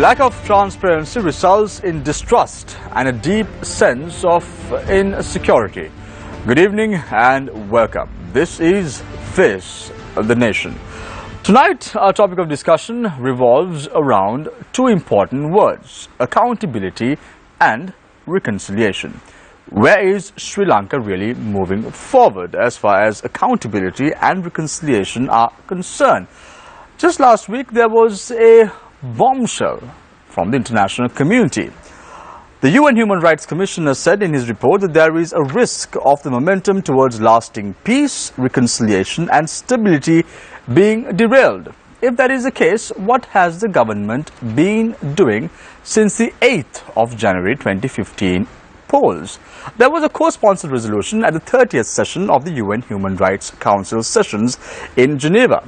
Lack of transparency results in distrust and a deep sense of insecurity. Good evening and welcome. This is Face the Nation. Tonight, our topic of discussion revolves around two important words: accountability and reconciliation. Where is Sri Lanka really moving forward as far as accountability and reconciliation are concerned? Just last week, there was a bombshell from the international community. The UN Human Rights Commissioner said in his report that there is a risk of the momentum towards lasting peace, reconciliation and stability being derailed. If that is the case, what has the government been doing since the 8th of January 2015 polls? There was a co-sponsored resolution at the 30th session of the UN Human Rights Council sessions in Geneva.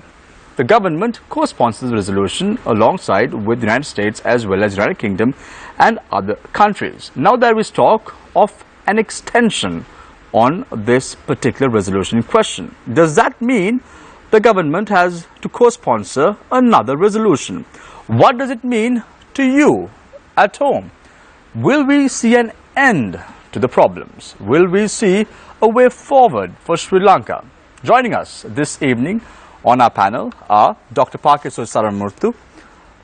The government co-sponsored the resolution alongside with the United States as well as the United Kingdom and other countries. Now there is talk of an extension on this particular resolution in question. Does that mean the government has to co-sponsor another resolution? What does it mean to you at home? Will we see an end to the problems? Will we see a way forward for Sri Lanka? Joining us this evening on our panel are Dr. Pakeso Saramurthu,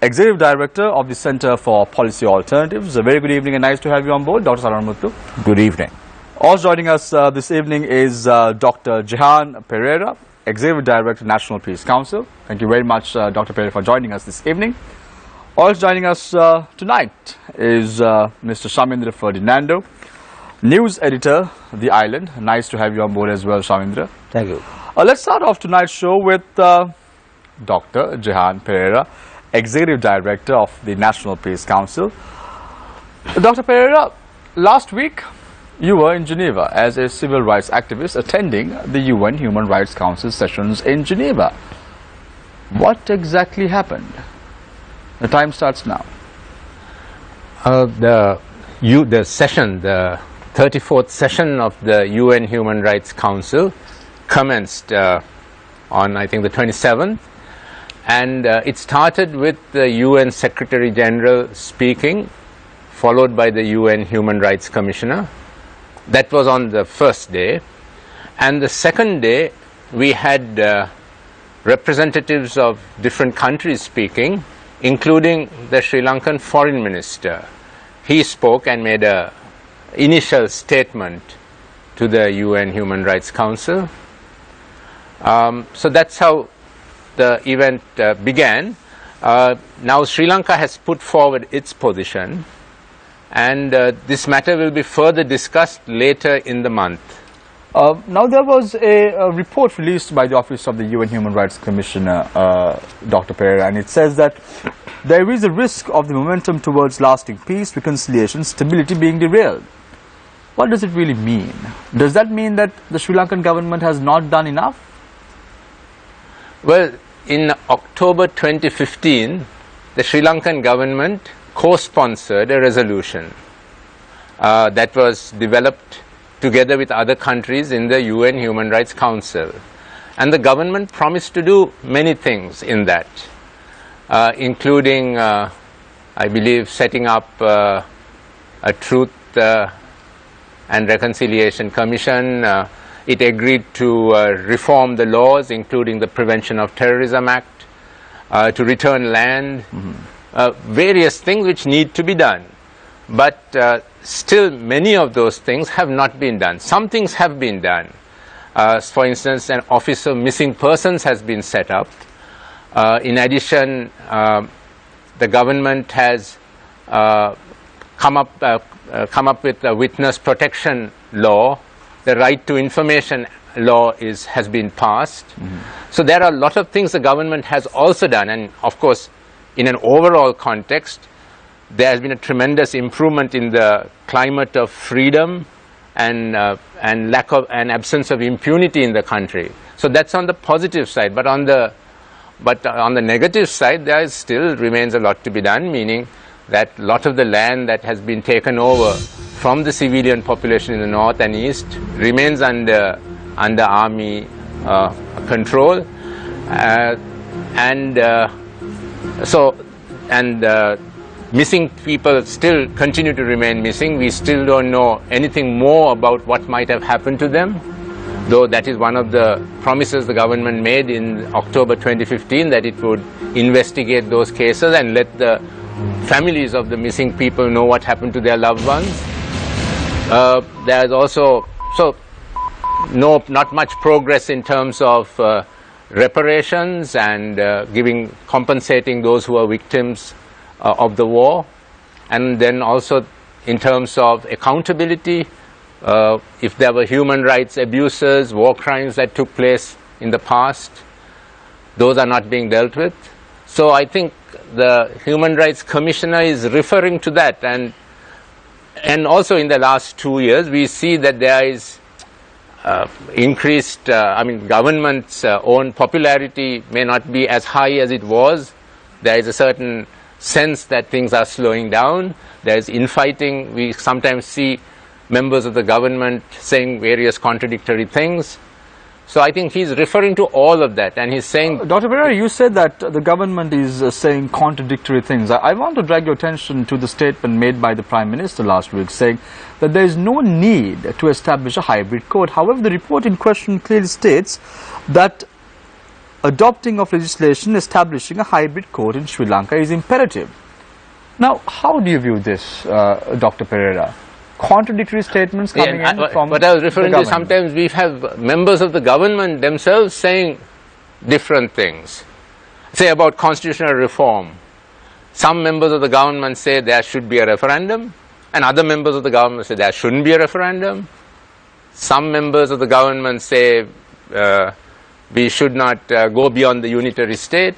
Executive Director of the Center for Policy Alternatives. A very good evening and nice to have you on board, Dr. Saramurthu. Good evening. Also joining us this evening is Dr. Jehan Pereira, Executive Director, National Peace Council. Thank you very much, Dr. Pereira, for joining us this evening. Also joining us tonight is Mr. Shamindra Ferdinando, News Editor, The Island. Nice to have you on board as well, Shamindra. Thank you. Let's start off tonight's show with Dr. Jehan Pereira, Executive Director of the National Peace Council. Dr. Pereira, last week you were in Geneva as a civil rights activist attending the UN Human Rights Council sessions in Geneva. What exactly happened? The time starts now. The 34th session of the UN Human Rights Council commenced on, I think, the 27th, and it started with the UN Secretary General speaking, followed by the UN Human Rights Commissioner. That was on the first day, and the second day we had representatives of different countries speaking, including the Sri Lankan Foreign Minister. He spoke and made an initial statement to the UN Human Rights Council. So that's how the event began. Now Sri Lanka has put forward its position, and this matter will be further discussed later in the month. Now there was a report released by the Office of the UN Human Rights Commissioner, Dr. Pereira, and it says that there is a risk of the momentum towards lasting peace, reconciliation, stability being derailed. What does it really mean? Does that mean that the Sri Lankan government has not done enough? Well, in October 2015, the Sri Lankan government co-sponsored a resolution that was developed together with other countries in the UN Human Rights Council. And the government promised to do many things in that, including, I believe, setting up a Truth and Reconciliation Commission. It agreed to reform the laws, including the Prevention of Terrorism Act, to return land, various things which need to be done. But still many of those things have not been done. Some things have been done. For instance, an Office of Missing Persons has been set up. In addition, the government has come up with a witness protection law. The right to information law has been passed. So there are a lot of things the government has also done, and of course in an overall context there has been a tremendous improvement in the climate of freedom and lack of and absence of impunity in the country. So that's on the positive side, but on the negative side there still remains a lot to be done, meaning that a lot of the land that has been taken over from the civilian population in the north and east remains under army control, missing people still continue to remain missing. We still don't know anything more about what might have happened to them, though that is one of the promises the government made in October 2015, that it would investigate those cases and let the families of the missing people know what happened to their loved ones. There is also not much progress in terms of reparations and compensating those who are victims of the war, and then also in terms of accountability. If there were human rights abuses, war crimes that took place in the past, those are not being dealt with. So I think the Human Rights Commissioner is referring to that, and also in the last 2 years we see that there is increased, government's own popularity may not be as high as it was. There is a certain sense that things are slowing down. There is infighting. We sometimes see members of the government saying various contradictory things. So I think he's referring to all of that, and he's saying... Dr. Pereira, you said that the government is saying contradictory things. I want to drag your attention to the statement made by the Prime Minister last week, saying that there is no need to establish a hybrid court. However, the report in question clearly states that adopting of legislation establishing a hybrid court in Sri Lanka is imperative. Now, how do you view this, Dr. Pereira? Contradictory statements coming in from what I was referring to, sometimes we have members of the government themselves saying different things. Say about constitutional reform. Some members of the government say there should be a referendum, and other members of the government say there shouldn't be a referendum. Some members of the government say we should not go beyond the unitary state.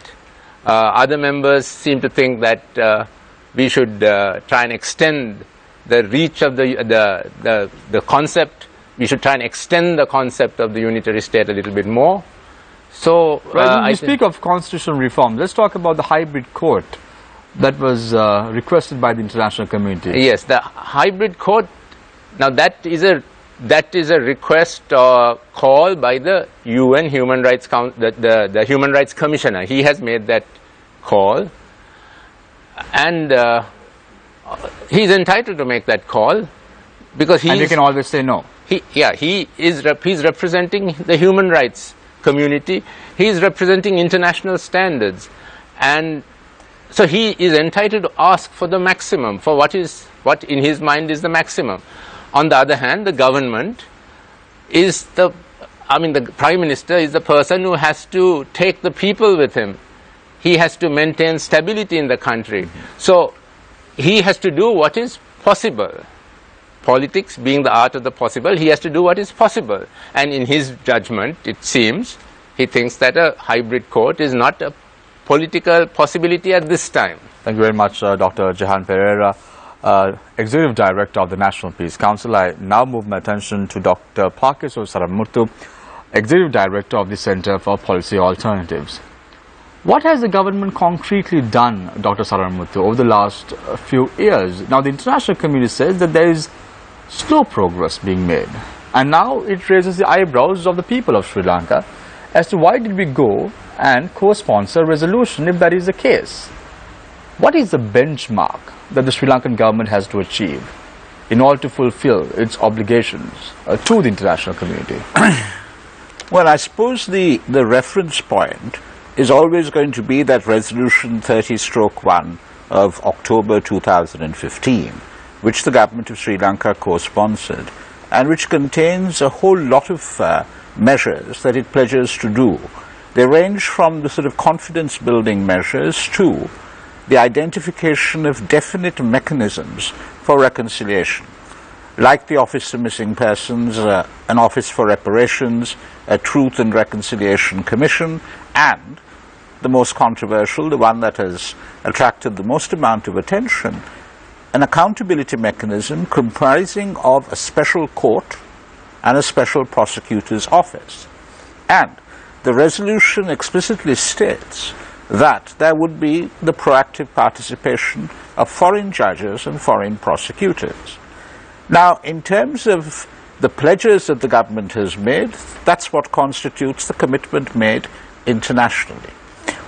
Other members seem to think that we should try and extend the reach of the concept. We should try and extend the concept of the unitary state a little bit more. So, when you speak of constitutional reform, let's talk about the hybrid court that was requested by the international community. Yes, the hybrid court. Now that is a request or call by the UN Human Rights the Human Rights Commissioner. He has made that call, and he's entitled to make that call, because and you can always say no. He's representing the human rights community. He is representing international standards, and so he is entitled to ask for the maximum, for what in his mind is the maximum. On the other hand, the government is the Prime Minister is the person who has to take the people with him. He has to maintain stability in the country. So he has to do what is possible. Politics being the art of the possible, he has to do what is possible. And in his judgment, it seems, he thinks that a hybrid court is not a political possibility at this time. Thank you very much, Dr. Jehan Pereira, Executive Director of the National Peace Council. I now move my attention to Dr. Pakeso Saramuthu, Executive Director of the Center for Policy Alternatives. What has the government concretely done, Dr. Saramuthu, over the last few years? Now, the international community says that there is slow progress being made, and now it raises the eyebrows of the people of Sri Lanka as to why did we go and co-sponsor a resolution if that is the case. What is the benchmark that the Sri Lankan government has to achieve in order to fulfill its obligations to the international community? Well, I suppose the reference point is always going to be that Resolution 30/1 of October 2015, which the government of Sri Lanka co-sponsored, and which contains a whole lot of measures that it pledges to do. They range from the sort of confidence-building measures to the identification of definite mechanisms for reconciliation, like the Office of Missing Persons, an Office for Reparations, a Truth and Reconciliation Commission, and the most controversial, the one that has attracted the most amount of attention, an accountability mechanism comprising of a special court and a special prosecutor's office. And the resolution explicitly states that there would be the proactive participation of foreign judges and foreign prosecutors. Now, in terms of the pledges that the government has made, that's what constitutes the commitment made internationally.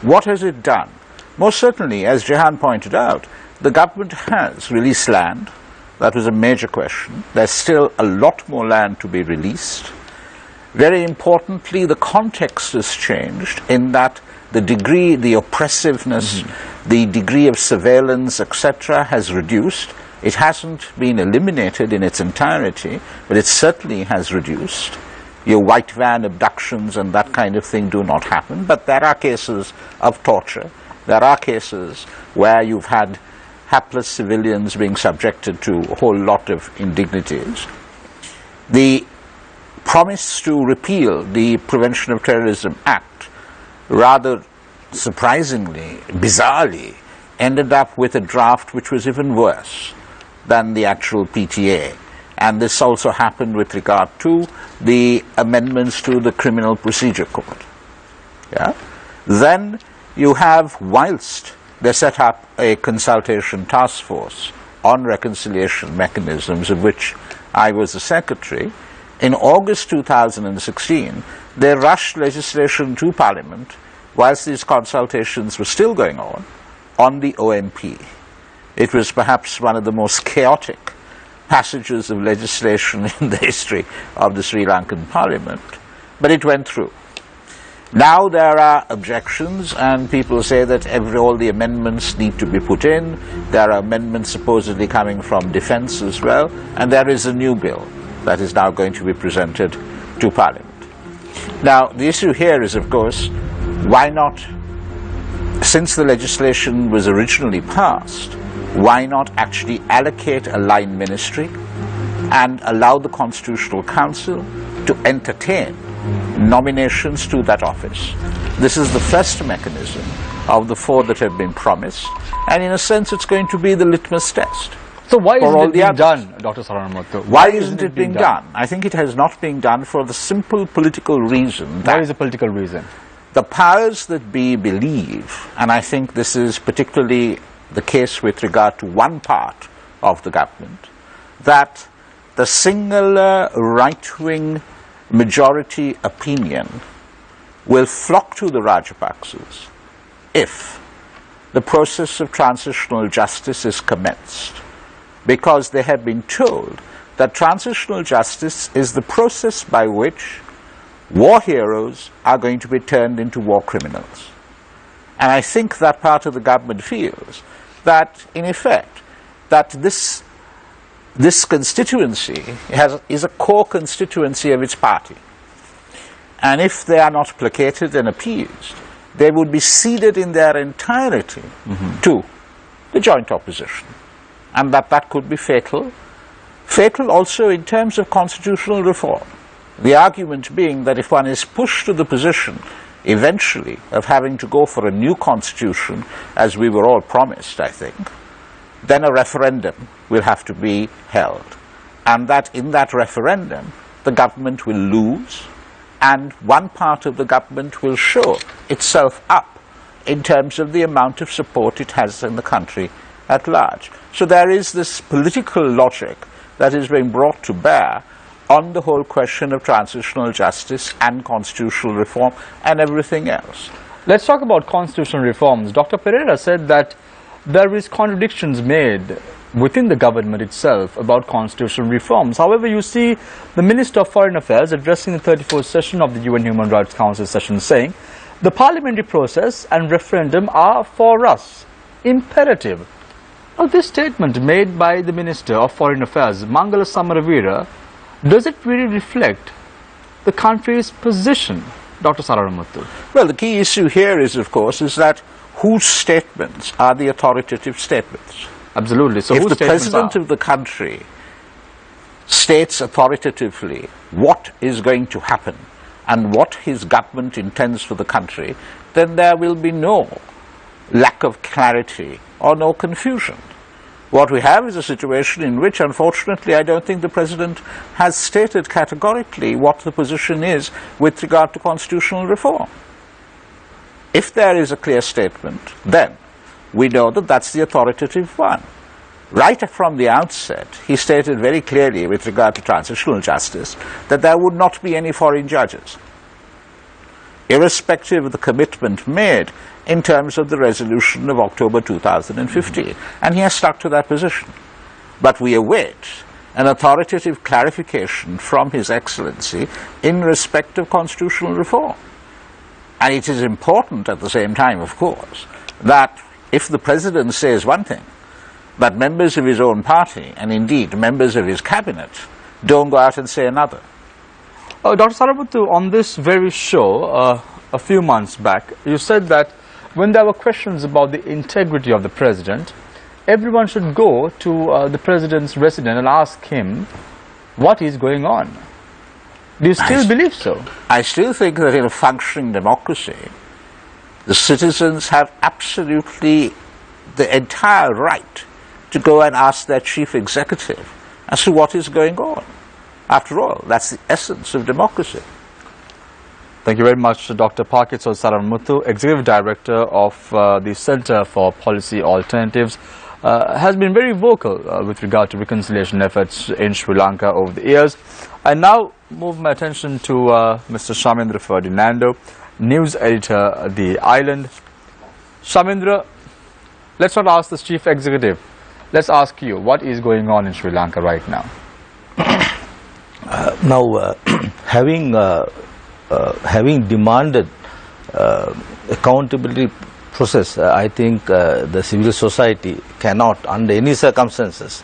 What has it done? Most certainly, as Jehan pointed out, the government has released land. That was a major question. There's still a lot more land to be released. Very importantly, the context has changed in that the degree, the oppressiveness, the degree of surveillance, etc., has reduced. It hasn't been eliminated in its entirety, but it certainly has reduced. Your white van abductions and that kind of thing do not happen, but there are cases of torture. There are cases where you've had hapless civilians being subjected to a whole lot of indignities. The promise to repeal the Prevention of Terrorism Act, rather surprisingly, bizarrely, ended up with a draft which was even worse than the actual PTA. And this also happened with regard to the amendments to the Criminal Procedure Code. Yeah? Then you have, whilst they set up a consultation task force on reconciliation mechanisms, of which I was the secretary, in August 2016, they rushed legislation to Parliament, whilst these consultations were still going on the OMP. It was perhaps one of the most chaotic passages of legislation in the history of the Sri Lankan Parliament, but it went through. Now there are objections, and people say that all the amendments need to be put in. There are amendments supposedly coming from defence as well, and there is a new bill that is now going to be presented to Parliament. Now, the issue here is, of course, why not, since the legislation was originally passed, why not actually allocate a line ministry and allow the Constitutional Council to entertain nominations to that office? This is the first mechanism of the 4 that have been promised, and in a sense it's going to be the litmus test. So why isn't it being done, Dr. Saranamuthu? Why isn't it being done? I think it has not been done for the simple political reason that... What is the political reason? The powers that be believe, and I think this is particularly the case with regard to one part of the government, that the singular right-wing majority opinion will flock to the Rajapaksas if the process of transitional justice is commenced, because they have been told that transitional justice is the process by which war heroes are going to be turned into war criminals. And I think that part of the government feels that, in effect, that this constituency is a core constituency of its party. And if they are not placated and appeased, they would be ceded in their entirety to the joint opposition. And that could be fatal. Fatal also in terms of constitutional reform. The argument being that if one is pushed to the position eventually of having to go for a new constitution, as we were all promised, I think, then a referendum will have to be held. And that in that referendum, the government will lose, and one part of the government will show itself up in terms of the amount of support it has in the country at large. So there is this political logic that is being brought to bear on the whole question of transitional justice and constitutional reform and everything else. Let's talk about constitutional reforms. Dr. Pereira said that there is contradictions made within the government itself about constitutional reforms. However, you see the Minister of Foreign Affairs addressing the 34th session of the UN Human Rights Council session saying, the parliamentary process and referendum are for us imperative. Now, this statement made by the Minister of Foreign Affairs, Mangala Samaravira, does it really reflect the country's position, Dr. Saranamuthu? Well, the key issue here is, of course, is that whose statements are the authoritative statements? Absolutely. So if the President of the country states authoritatively what is going to happen and what his government intends for the country, then there will be no lack of clarity or no confusion. What we have is a situation in which, unfortunately, I don't think the President has stated categorically what the position is with regard to constitutional reform. If there is a clear statement, then we know that that's the authoritative one. Right from the outset, he stated very clearly with regard to transitional justice that there would not be any foreign judges. irrespective of the commitment made in terms of the resolution of October 2015. And he has stuck to that position. But we await an authoritative clarification from His Excellency in respect of constitutional reform. And it is important at the same time, of course, that if the President says one thing, that members of his own party, and indeed members of his cabinet, don't go out and say another. Dr. Saramuthu, on this very show, a few months back, you said that when there were questions about the integrity of the President, everyone should go to the President's residence and ask him what is going on. Do you still believe so? I still think that in a functioning democracy, the citizens have absolutely the entire right to go and ask their chief executive as to what is going on. After all, that's the essence of democracy. Thank you very much, Dr. Pakitso Saramuthu, Executive Director of the Center for Policy Alternatives, has been very vocal with regard to reconciliation efforts in Sri Lanka over the years. I now move my attention to Mr. Shamindra Ferdinando, News Editor, The Island. Shamindra, let's not ask the Chief Executive. Let's ask you, what is going on in Sri Lanka right now? Having demanded accountability process, I think the civil society cannot, under any circumstances,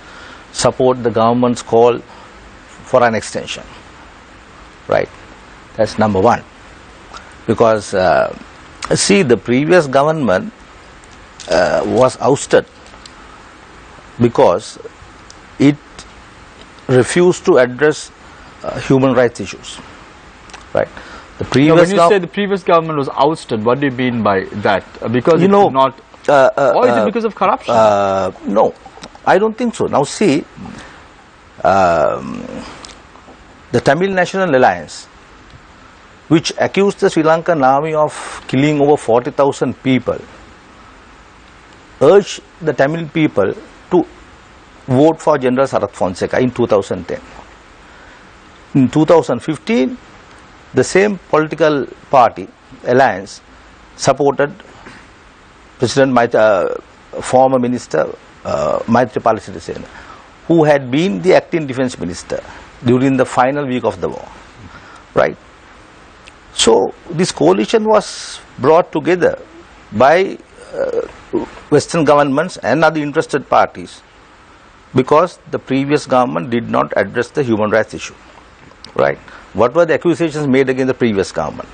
support the government's call for an extension. Right? That's number one. Because, see, the previous government was ousted because it refused to address human rights issues. Right? The previous when you say the previous government was ousted, what do you mean by that? Because it did not, or is it because of corruption? No, I don't think so. Now see, the Tamil National Alliance, which accused the Sri Lankan army of killing over 40,000 people, urged the Tamil people to vote for General Sarath Fonseca in 2010. In 2015, the same political party, alliance, supported former Minister Maithripala Sirisena, who had been the acting defence minister during the final week of the war. Right? So, this coalition was brought together by Western governments and other interested parties because the previous government did not address the human rights issue. Right? What were the accusations made against the previous government?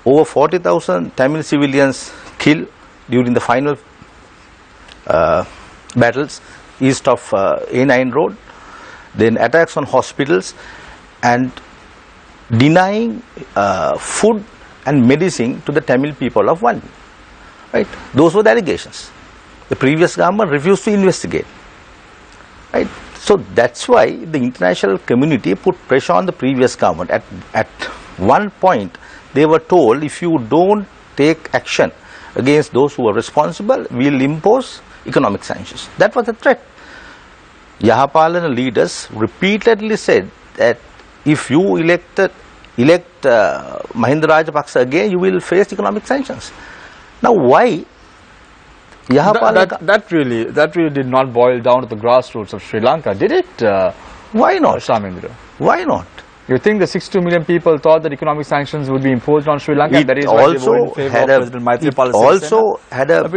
Over 40,000 Tamil civilians killed during the final battles east of A9 road, then attacks on hospitals and denying food and medicine to the Tamil people of Vandi. Right? Those were the allegations. The previous government refused to investigate. Right? So that's why the international community put pressure on the previous government. At one point, they were told, if you don't take action against those who are responsible, we'll impose economic sanctions. That was the threat. Yahapalana leaders repeatedly said that if you elect Mahinda Rajapaksa again, you will face economic sanctions. Now, why? That really did not boil down to the grassroots of Sri Lanka, did it? Why not? Shamindra? Why not? You think the 62 million people thought that economic sanctions would be imposed on Sri Lanka? That is why they voted in favor of President Maithripala Sirisena? It also had a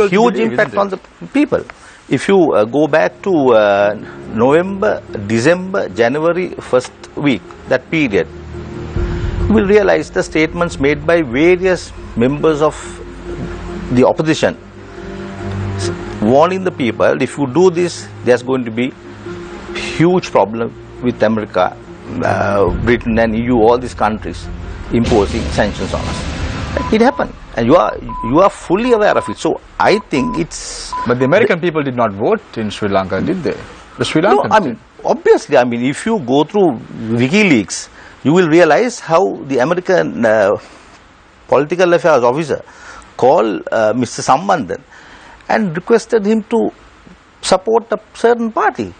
huge impact on the people. If you go back to November, December, January first week, that period, you will realize the statements made by various members of the opposition warning the people, if you do this, there's going to be huge problem with America, Britain and EU, all these countries imposing sanctions on us. It happened, and you are fully aware of it. So I think it's. But the American people did not vote in Sri Lanka, did they? The Sri Lankans. No, I mean, obviously, I mean, if you go through WikiLeaks, you will realize how the American political affairs officer called Mr. Sambandhan and requested him to support a certain party.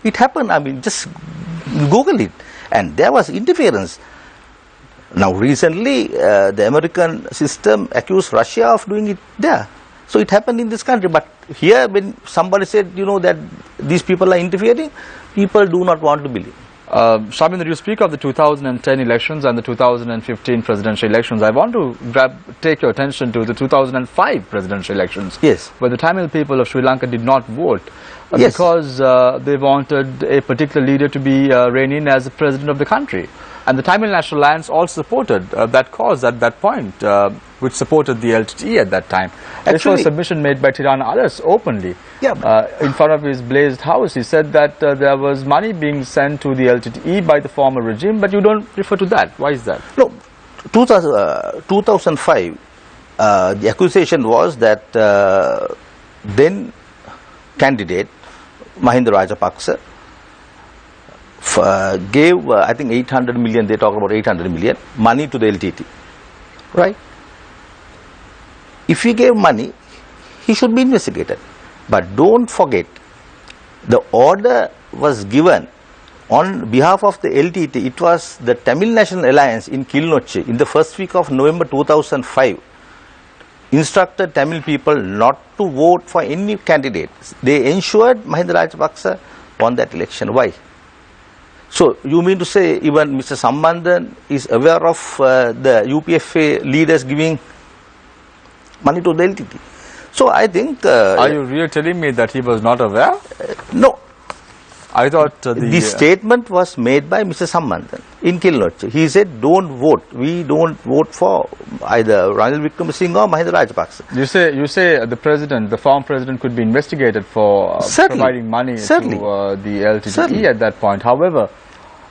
It happened, I mean, just Google it. And there was interference. Now recently, the American system accused Russia of doing it there. So it happened in this country. But here, when somebody said, that these people are interfering, people do not want to believe. Shamindra, you speak of the 2010 elections and the 2015 presidential elections. I want to take your attention to the 2005 presidential elections. Yes. Where the Tamil people of Sri Lanka did not vote Yes. because they wanted a particular leader to be reigning as the president of the country. And the Tamil National Alliance also supported that cause at that point, which supported the LTTE at that time. This was a submission made by Tirana Aras openly. Yeah. In front of his blazed house, he said that there was money being sent to the LTTE by the former regime, but you don't refer to that. Why is that? No, 2005, the accusation was that then candidate Mahinda Rajapaksa gave, I think 800 million, they talk about 800 million, money to the LTT. Right? If he gave money, he should be investigated. But don't forget, the order was given on behalf of the LTT. It was the Tamil National Alliance in Kilnoche in the first week of November 2005 instructed Tamil people not to vote for any candidate. They ensured Mahinda Rajapaksa won that election. Why? So you mean to say even Mr. Sambandhan is aware of the UPFA leaders giving money to the LTT? So I think... Are you really telling me that he was not aware? No. I thought the statement was made by Mr. Sambandhan in Kilnoche. He said, don't vote. We don't vote for either Ranil Wickremesinghe or Mahinda Rajapaksa. You say the president, the former president, could be investigated for providing money to the LTTE at that point. However,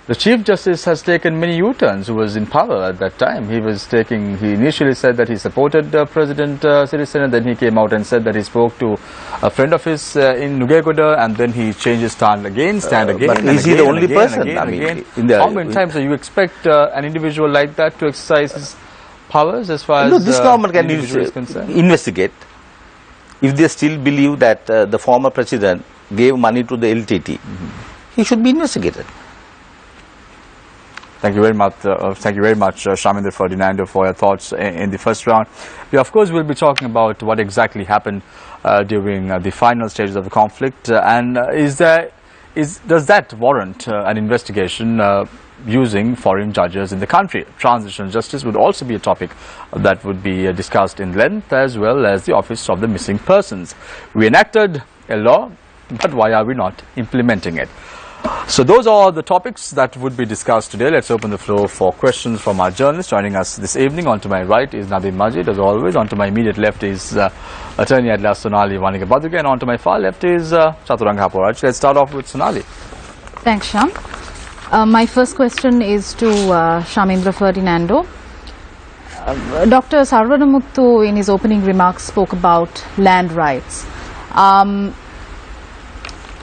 the Chief Justice has taken many U-turns who was in power at that time. He initially said that he supported President Sirisena, then he came out and said that he spoke to a friend of his in Nugegoda, and then he changed his stand again. But is he the only person? How many times do you expect an individual like that to exercise his powers as far as this government can investigate. If they still believe that the former president gave money to the LTT, he should be investigated. Thank you very much, Shamindra Ferdinando, for your thoughts in the first round. We, of course, will be talking about what exactly happened during the final stages of the conflict, and does that warrant an investigation using foreign judges in the country? Transitional justice would also be a topic that would be discussed in length, as well as the Office of the Missing Persons. We enacted a law, but why are we not implementing it? So those are the topics that would be discussed today. Let's open the floor for questions from our journalists. Joining us this evening, on to my right is Nadim Majid, as always. On to my immediate left is Attorney at Law Sonali Vanika, and on to my far left is Chaturanga Poraj. Let's start off with Sonali. Thanks, Sham. My first question is to Shamindra Ferdinando. Dr. Sarvanamuthu, in his opening remarks, spoke about land rights.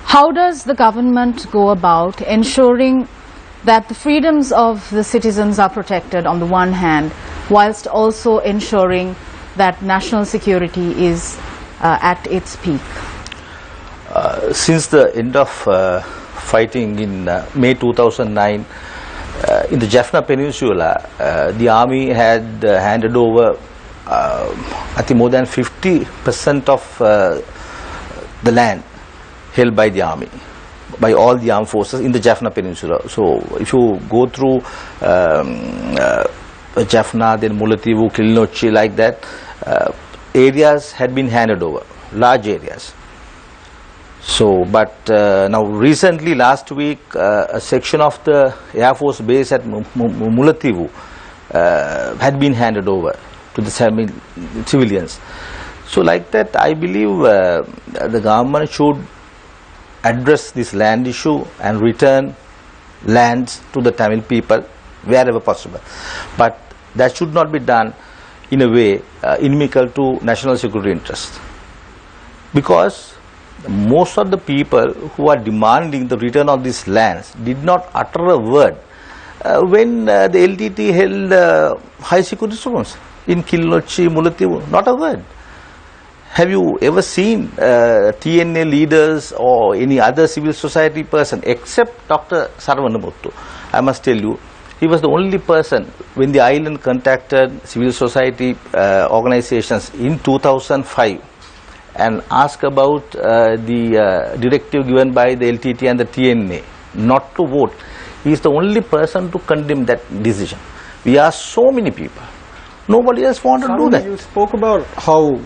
How does the government go about ensuring that the freedoms of the citizens are protected on the one hand, whilst also ensuring that national security is at its peak? Since the end of fighting in May 2009, in the Jaffna Peninsula, the army had handed over, I think, more than 50% of the land held by the army, by all the armed forces in the Jaffna Peninsula. So if you go through Jaffna, then Mullaitivu, Kilnoche, like that, areas had been handed over, large areas. So, but now recently, last week, a section of the Air Force base at Mullaitivu had been handed over to the civilians. So like that, I believe the government should address this land issue and return lands to the Tamil people wherever possible. But that should not be done in a way inimical to national security interests. Because most of the people who are demanding the return of these lands did not utter a word when the LTT held high security zones in Kilnoche, Mullaitivu, not a word. Have you ever seen TNA leaders or any other civil society person except Dr. Sarvanamuthu? I must tell you, He was the only person when the island contacted civil society organizations in 2005 and asked about the directive given by the LTT and the TNA not to vote. He is the only person to condemn that decision. We are so many people. Nobody else wanted to do that. You spoke about how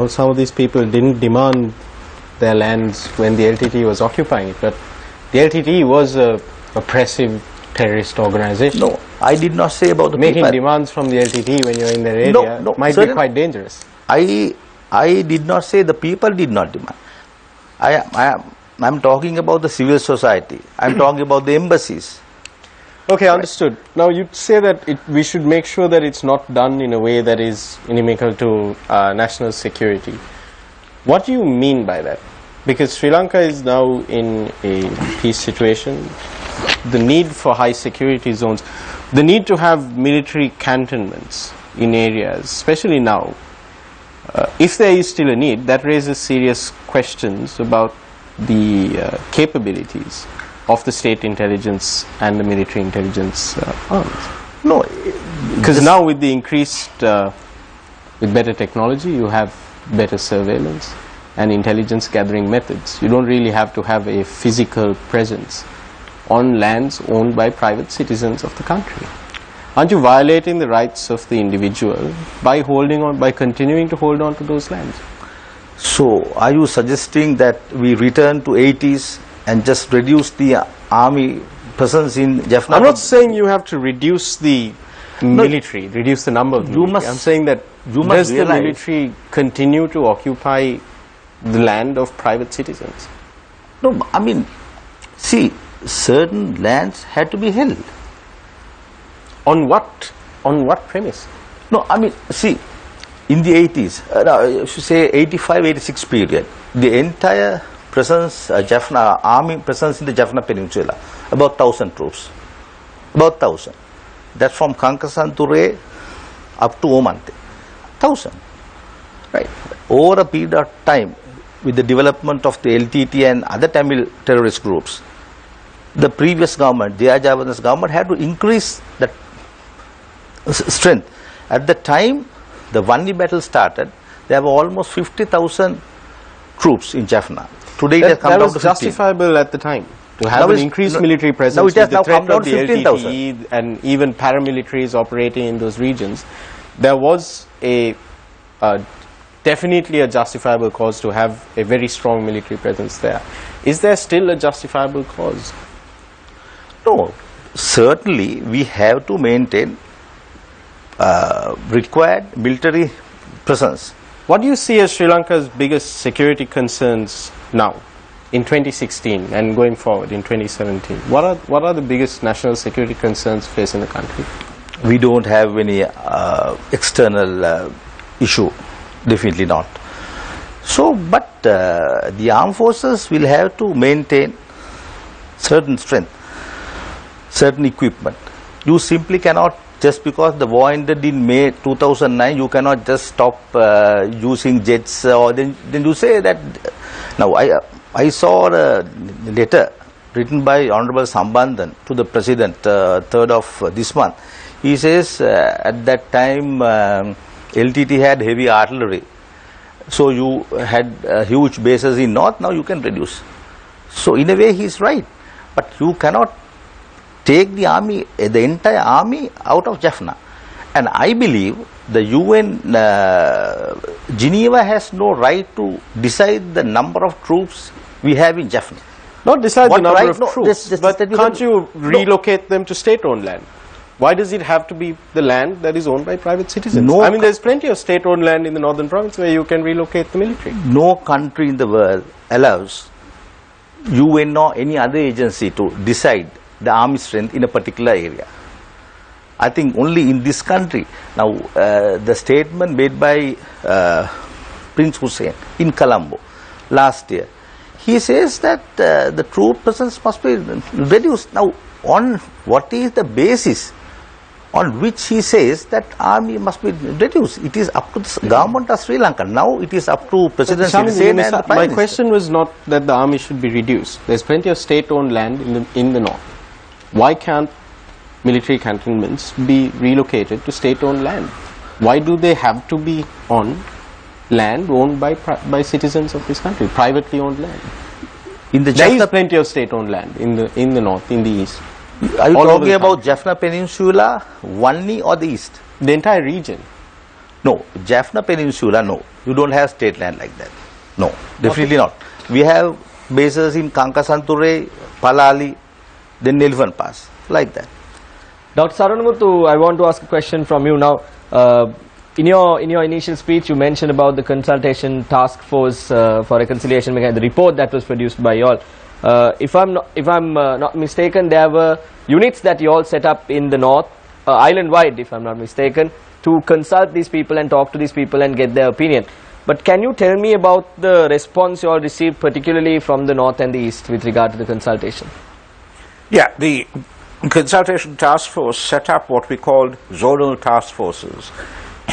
some of these people didn't demand their lands when the LTT was occupying it, but the LTT was a oppressive terrorist organization. No, I did not say about the Making people. demands from the LTT when you're in their area might be quite dangerous. I did not say the people did not demand. I'm talking about the civil society. I'm talking about the embassies. Okay, understood. Now you say that we should make sure that it's not done in a way that is inimical to national security. What do you mean by that? Because Sri Lanka is now in a peace situation. The need for high security zones, the need to have military cantonments in areas, especially now, if there is still a need, that raises serious questions about the capabilities of the state intelligence and the military intelligence arms. No, because now with the increased, with better technology, you have better surveillance and intelligence gathering methods. You don't really have to have a physical presence on lands owned by private citizens of the country. Aren't you violating the rights of the individual by continuing to hold on to those lands? So, are you suggesting that we return to 80s and just reduce the army presence in Jaffna? I'm not saying you have to reduce the military, reduce the number of the military. I'm saying that does the military continue to occupy the land of private citizens? No, I mean, see, certain lands had to be held. On what premise? No, I mean, see, in the 80s, say 85, 86 period, the entire presence, Jaffna, army presence in the Jaffna Peninsula, about 1,000 troops. About 1,000. That's from Kankasan to Ray up to Omante. 1,000. Right. Over a period of time, with the development of the LTT and other Tamil terrorist groups, the previous government, J.R. Javan's government, had to increase that strength. At the time the Vanni battle started, there were almost 50,000 troops in Jaffna. Today it has come down to 15. That was justifiable at the time, to have an increased military presence. Now it has with the now threat come down of to the 15,000. LTTE and even paramilitaries operating in those regions. There was definitely a justifiable cause to have a very strong military presence there. Is there still a justifiable cause? No, certainly we have to maintain required military presence. What do you see as Sri Lanka's biggest security concerns now, in 2016 and going forward in 2017? What are the biggest national security concerns facing the country? We don't have any external issue, definitely not. So, but the armed forces will have to maintain certain strength, certain equipment. You simply cannot, just because the war ended in May 2009, you cannot just stop using jets, or then you say that. Now I saw a letter written by Honorable Sambandhan to the President 3rd of this month. He says at that time LTT had heavy artillery, so you had huge bases in north, now you can reduce. So in a way he is right, but you cannot take the army, the entire army out of Jaffna. And I believe the UN Geneva has no right to decide the number of troops we have in Jaffna. Not decide the number right? of No, troops, but can't you relocate them to state-owned land? Why does it have to be the land that is owned by private citizens? No, I mean, there's plenty of state-owned land in the northern province where you can relocate the military. No country in the world allows UN or any other agency to decide the army strength in a particular area. I think only in this country. Now, the statement made by Prince Hussein in Colombo last year, he says that the troop presence must be reduced. Now, on what is the basis on which he says that army must be reduced? It is up to the government of Sri Lanka. Now it is up to President Sri Lanka and the Prime My Minister. question was not that the army should be reduced. There's plenty of state-owned land in the north. Why can't military cantonments be relocated to state-owned land? Why do they have to be on land owned by citizens of this country, privately owned land? In the There is Jaffna, plenty of state-owned land in the north, in the east, are you all over talking the about Jaffna Peninsula, Wanli or the east? the entire region. No, Jaffna Peninsula, no. You don't have state land like that. No, definitely not. We have bases in Kankasanture, Palali, then Nilvan Pass, like that. Dr. Saranamuthu, I want to ask a question from you now. In your initial speech, you mentioned about the consultation task force for reconciliation, the report that was produced by you all. If I'm not mistaken, there were units that you all set up in the north, island-wide, if I'm not mistaken, to consult these people and talk to these people and get their opinion. But can you tell me about the response you all received, particularly from the north and the east, with regard to the consultation? Yeah, the consultation task force set up what we called zonal task forces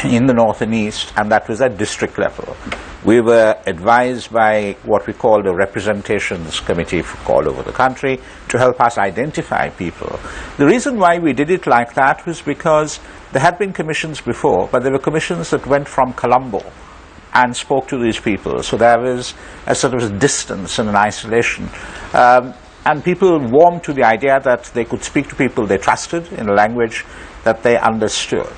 in the north and east, and that was at district level. We were advised by what we called a representations committee all over the country to help us identify people. The reason why we did it like that was because there had been commissions before, but there were commissions that went from Colombo and spoke to these people. So there was a sort of distance and an isolation. And people warmed to the idea that they could speak to people they trusted in a language that they understood.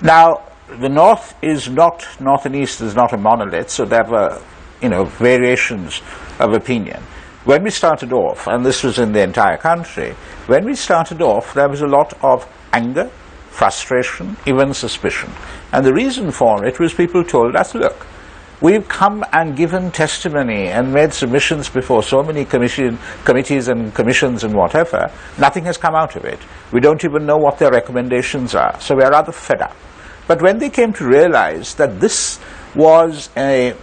Now, the north and east is not a monolith, so there were, variations of opinion. When we started off, and this was in the entire country, when we started off, there was a lot of anger, frustration, even suspicion. And the reason for it was people told us, look, we've come and given testimony and made submissions before so many committees and commissions and whatever. Nothing has come out of it. We don't even know what their recommendations are. So we're rather fed up. But when they came to realize that this was a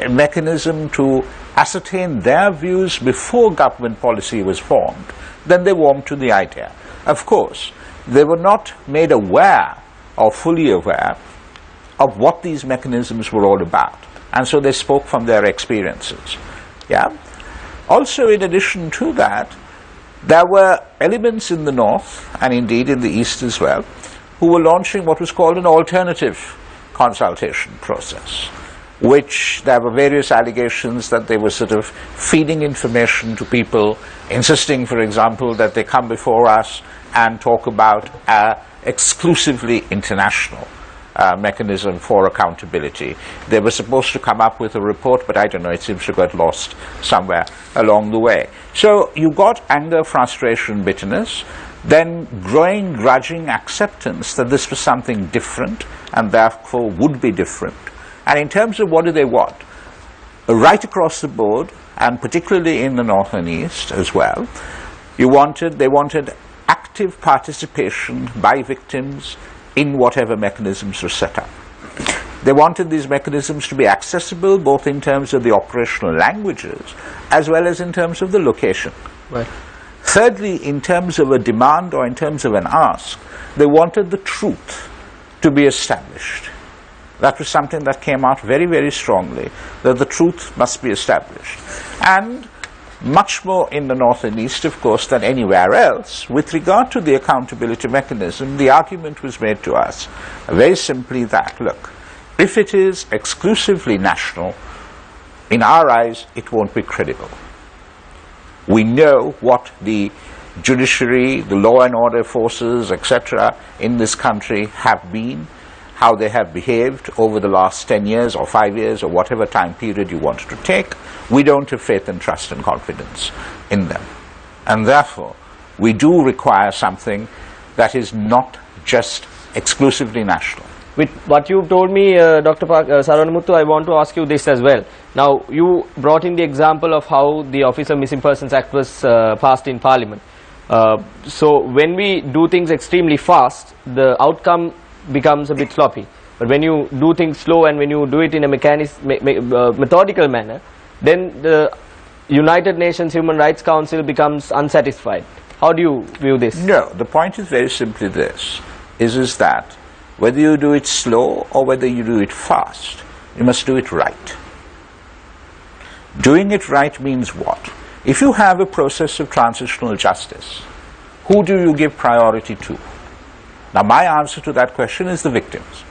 mechanism to ascertain their views before government policy was formed, then they warmed to the idea. Of course, they were not made aware or fully aware of what these mechanisms were all about. And so they spoke from their experiences. Yeah. Also, in addition to that, there were elements in the north, and indeed in the east as well, who were launching what was called an alternative consultation process, which there were various allegations that they were sort of feeding information to people, insisting, for example, that they come before us and talk about exclusively international mechanism for accountability. They were supposed to come up with a report, but I don't know, it seems to have got lost somewhere along the way. So you got anger, frustration, bitterness, then growing grudging acceptance that this was something different and therefore would be different. And in terms of what do they want? Right across the board, and particularly in the north and east as well, they wanted active participation by victims in whatever mechanisms were set up. They wanted these mechanisms to be accessible both in terms of the operational languages as well as in terms of the location. Right. Thirdly, in terms of a demand or in terms of an ask, they wanted the truth to be established. That was something that came out very, very strongly, that the truth must be established. And much more in the north and east, of course, than anywhere else, with regard to the accountability mechanism, the argument was made to us very simply that, look, if it is exclusively national, in our eyes, it won't be credible. We know what the judiciary, the law and order forces, etc., in this country have been, how they have behaved over the last 10 years or 5 years or whatever time period you want to take. We don't have faith and trust and confidence in them. And therefore, we do require something that is not just exclusively national. With what you told me, Dr. Saranamuthu, I want to ask you this as well. Now, you brought in the example of how the Officer Missing Persons Act was passed in Parliament. So, when we do things extremely fast, the outcome becomes a bit sloppy. But when you do things slow and when you do it in a methodical manner, then the United Nations Human Rights Council becomes unsatisfied. How do you view this? No, the point is very simply this, is that whether you do it slow or whether you do it fast, you must do it right. Doing it right means what? If you have a process of transitional justice, who do you give priority to? Now, my answer to that question is the victims.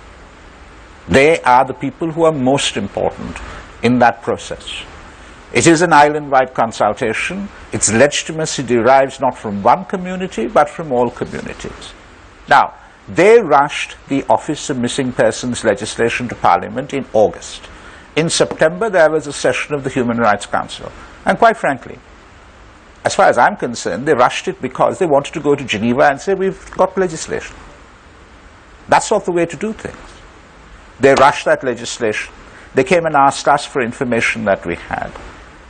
They are the people who are most important in that process. It is an island-wide consultation. Its legitimacy derives not from one community, but from all communities. Now, they rushed the Office of Missing Persons legislation to Parliament in August. In September, there was a session of the Human Rights Council. And quite frankly, as far as I'm concerned, they rushed it because they wanted to go to Geneva and say, we've got legislation. That's not the way to do things. They rushed that legislation. They came and asked us for information that we had.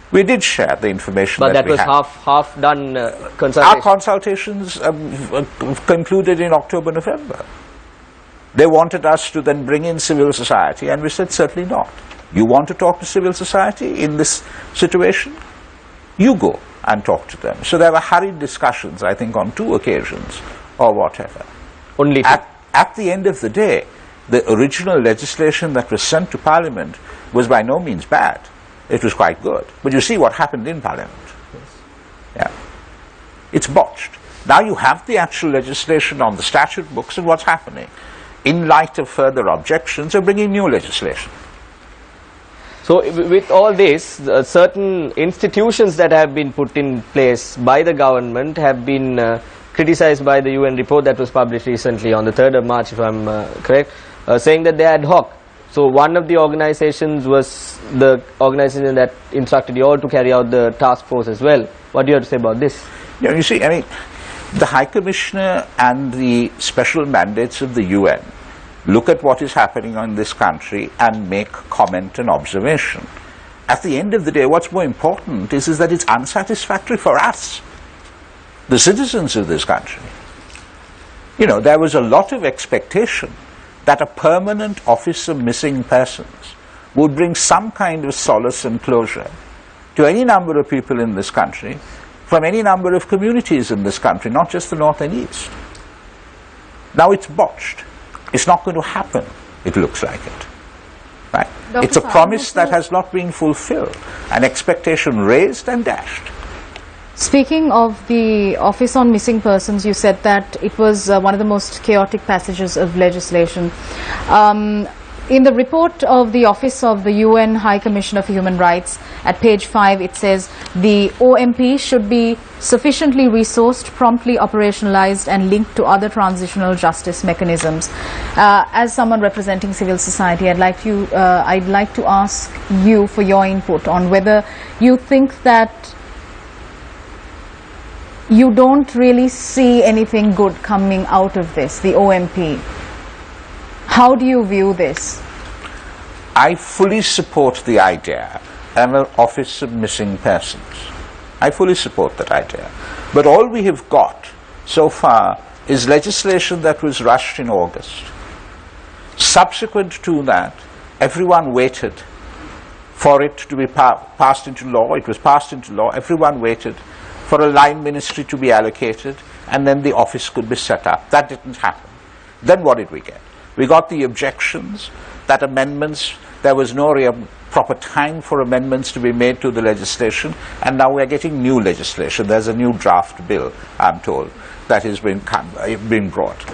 We did share the information But that we had. But that was half done consultation. Our consultations concluded in October, November. They wanted us to then bring in civil society, and we said, certainly not. You want to talk to civil society in this situation? You go and talk to them. So there were hurried discussions, I think, on 2 occasions or whatever. Only at the end of the day, the original legislation that was sent to Parliament was by no means bad. It was quite good. But you see what happened in Parliament. Yeah. It's botched. Now you have the actual legislation on the statute books, and what's happening? In light of further objections, they're bringing new legislation. So with all this, certain institutions that have been put in place by the government have been criticized by the UN report that was published recently on the 3rd of March, if I'm correct, saying that they're ad hoc. So one of the organizations was the organization that instructed you all to carry out the task force as well. What do you have to say about this? Yeah, you see, I mean, the High Commissioner and the special mandates of the UN look at what is happening in this country and make comment and observation. At the end of the day, what's more important is that it's unsatisfactory for us, the citizens of this country. You know, there was a lot of expectation that a permanent Office of Missing Persons would bring some kind of solace and closure to any number of people in this country, from any number of communities in this country, not just the North and East. Now it's botched. It's not going to happen, it looks like it. Right? It's a promise that has not been fulfilled, an expectation raised and dashed. Speaking of the Office on Missing Persons, you said that it was one of the most chaotic passages of legislation. In the report of the Office of the UN High Commissioner for Human Rights, at page 5, it says the OMP should be sufficiently resourced, promptly operationalized and linked to other transitional justice mechanisms. As someone representing civil society, I'd like to ask you for your input on whether you think that you don't really see anything good coming out of this, the OMP. How do you view this? I fully support the idea of an Office of Missing Persons. I fully support that idea. But all we have got so far is legislation that was rushed in August. Subsequent to that, everyone waited for it to be passed into law. It was passed into law. Everyone waited for a line ministry to be allocated, and then the office could be set up. That didn't happen. Then what did we get? We got the objections that amendments, there was no proper time for amendments to be made to the legislation, and now we're getting new legislation. There's a new draft bill, I'm told, that is being brought.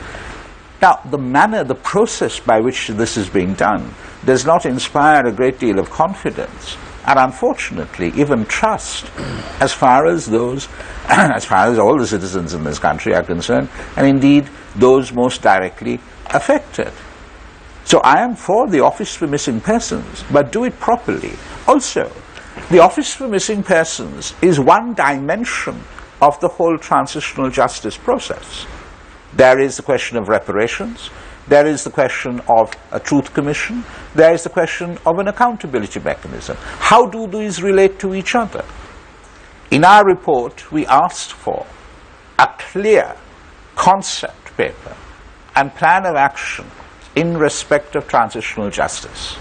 Now, the process by which this is being done does not inspire a great deal of confidence, and unfortunately, even trust, as far as those, as far as all the citizens in this country are concerned, and indeed those most directly affected. So I am for the Office for Missing Persons, but do it properly. Also, the Office for Missing Persons is one dimension of the whole transitional justice process. There is the question of reparations, there is the question of a truth commission, there is the question of an accountability mechanism. How do these relate to each other? In our report, we asked for a clear concept paper and plan of action in respect of transitional justice.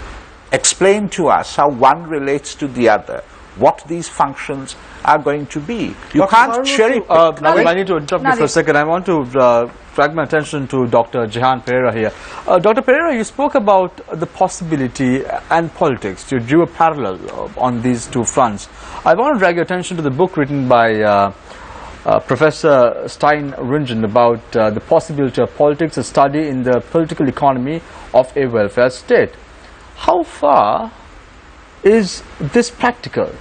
Explain to us how one relates to the other, what these functions are going to be. You can't cherry pick. I need to interrupt you for a second. I want to drag my attention to Dr. Jehan Pereira here. Dr. Pereira, you spoke about the possibility and politics. You drew a parallel on these two fronts. I want to drag your attention to the book written by Professor Stein Ringen about the possibility of politics, a study in the political economy of a welfare state. How far is this practical?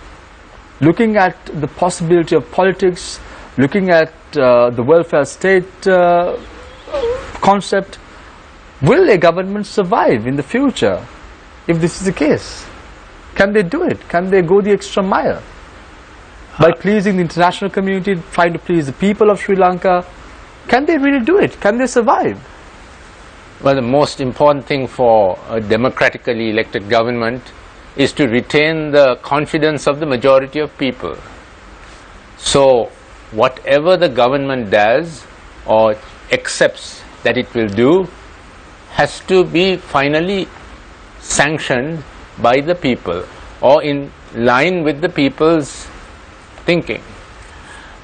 Looking at the possibility of politics, looking at the welfare state concept, will a government survive in the future if this is the case? Can they do it? Can they go the extra mile? By pleasing the international community, trying to please the people of Sri Lanka, can they really do it? Can they survive? Well, the most important thing for a democratically elected government is to retain the confidence of the majority of people. So, whatever the government does or accepts that it will do has to be finally sanctioned by the people or in line with the people's thinking.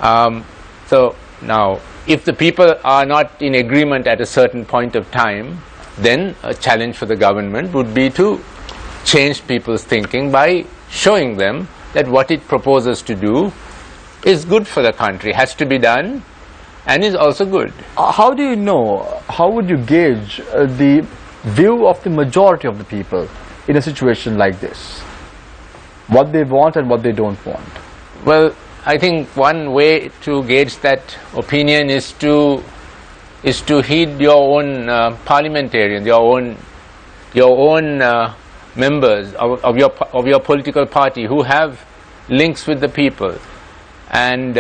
So now, if the people are not in agreement at a certain point of time, then a challenge for the government would be to change people's thinking by showing them that what it proposes to do is good for the country, has to be done, and is also good. How do you know, how would you gauge the view of the majority of the people in a situation like this? What they want and what they don't want? Well, I think one way to gauge that opinion is to heed your own parliamentarians, your own members of your political party who have links with the people, and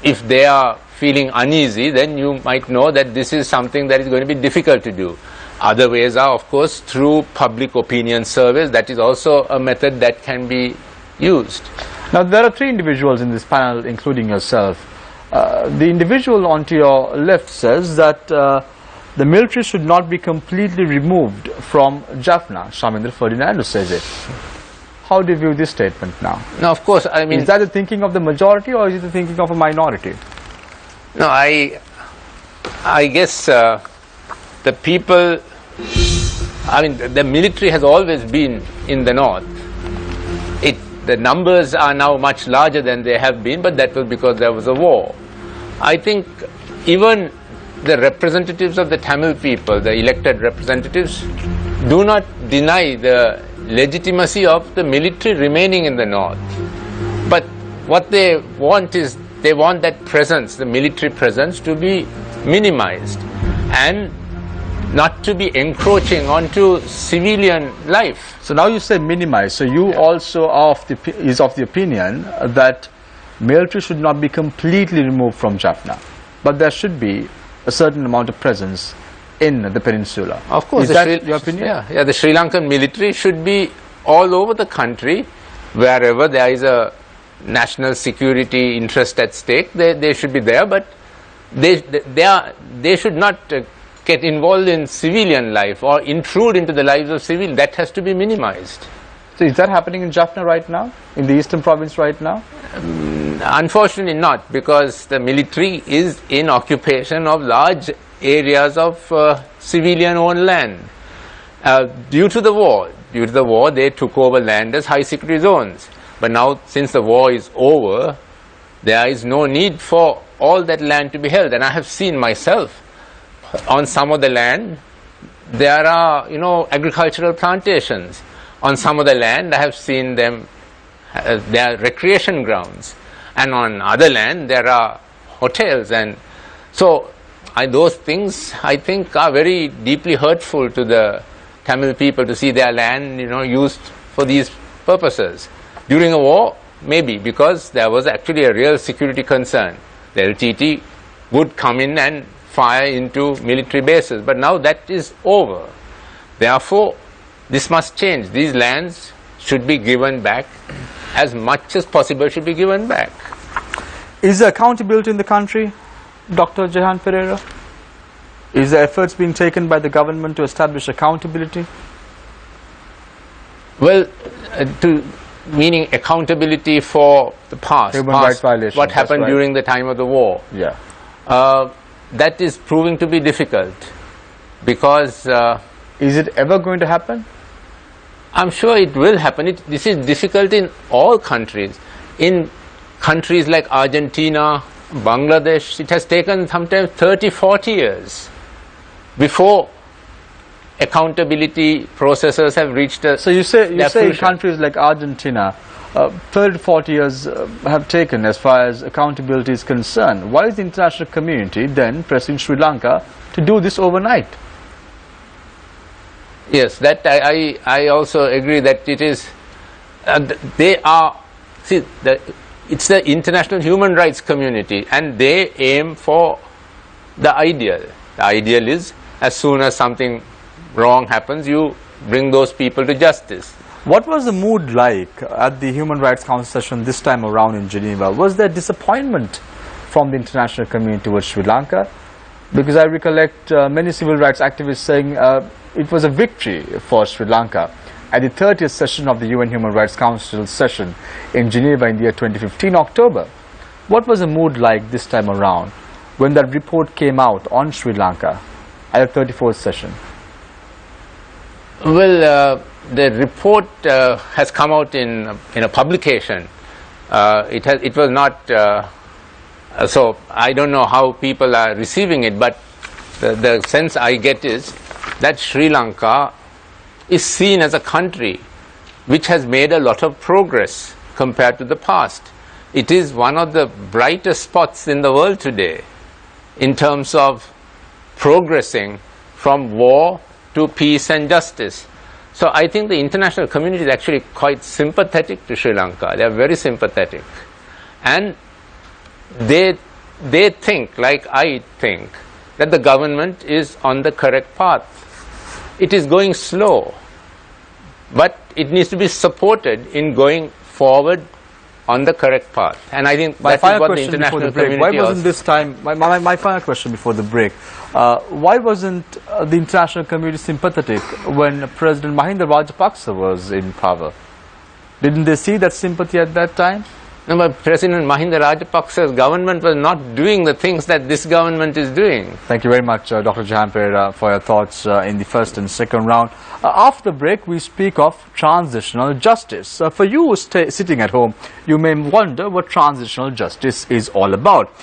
if they are feeling uneasy, then you might know that this is something that is going to be difficult to do. Other ways are, of course, through public opinion surveys. That is also a method that can be used. Now, there are three individuals in this panel, including yourself. The individual onto your left says that the military should not be completely removed from Jaffna. Shamindra Ferdinando says it. How do you view this statement now? Now, of course, I mean... Is that the thinking of the majority or is it the thinking of a minority? No, I guess the people... I mean, the military has always been in the north. The numbers are now much larger than they have been, but that was because there was a war. I think even the representatives of the Tamil people, the elected representatives, do not deny the legitimacy of the military remaining in the north. But what they want is, they want that presence, the military presence, to be minimized and not to be encroaching onto civilian life. So now you say minimize. So you also are of the opinion that military should not be completely removed from Jaffna, but there should be a certain amount of presence in the peninsula. Of course. Is that your opinion? Yeah, the Sri Lankan military should be all over the country. Wherever there is a national security interest at stake, they should be there, but they should not get involved in civilian life or intrude into the lives of civilians. That has to be minimized. So is that happening in Jaffna right now, in the eastern province right now? Unfortunately not, because the military is in occupation of large areas of civilian-owned land. Due to the war, they took over land as high security zones. But now, since the war is over, there is no need for all that land to be held. And I have seen myself, on some of the land, there are, agricultural plantations. On some of the land, I have seen them, there are recreation grounds. And on other land, there are hotels. And so, those things, I think, are very deeply hurtful to the Tamil people, to see their land, used for these purposes. During a war, maybe, because there was actually a real security concern. The LTT would come in and fire into military bases, but now that is over. Therefore, this must change. These lands should be given back. As much as possible should be given back. Is there accountability in the country, Dr. Jehan Pereira? Is there efforts being taken by the government to establish accountability? Well, meaning accountability for the past. Human rights violations. What happened during the time of the war. Yeah. That is proving to be difficult, because... is it ever going to happen? I'm sure it will happen. This is difficult in all countries. In countries like Argentina, Bangladesh, it has taken sometimes 30, 40 years before accountability processes have reached a So you say fruition. countries like Argentina, 30 to 40 years have taken as far as accountability is concerned. Why is the international community then pressing Sri Lanka to do this overnight? Yes, that I also agree that it is, they are, see, it's the international human rights community and they aim for the ideal. The ideal is as soon as something wrong happens, you bring those people to justice. What was the mood like at the Human Rights Council session this time around in Geneva? Was there disappointment from the international community towards Sri Lanka? Because I recollect many civil rights activists saying it was a victory for Sri Lanka. At the 30th session of the UN Human Rights Council session in Geneva in the year 2015, October, what was the mood like this time around when that report came out on Sri Lanka at the 34th session? Well, the report has come out in a publication. It was not, so I don't know how people are receiving it, but the sense I get is that Sri Lanka is seen as a country which has made a lot of progress compared to the past. It is one of the brightest spots in the world today in terms of progressing from war to peace and justice. So I think the international community is actually quite sympathetic to Sri Lanka. They are very sympathetic. And they think, like I think, that the government is on the correct path. It is going slow, but it needs to be supported in going forward on the correct path. And I think My that is final what the question before international the break. community Why wasn't this time? My final question before the break. Why wasn't the international community sympathetic when President Mahinda Rajapaksa was in power? Didn't they see that sympathy at that time? No, but President Mahinda Rajapaksa's government was not doing the things that this government is doing. Thank you very much, Dr. Jahanpur, for your thoughts in the first and second round. After the break, we speak of transitional justice. For you sitting at home, you may wonder what transitional justice is all about.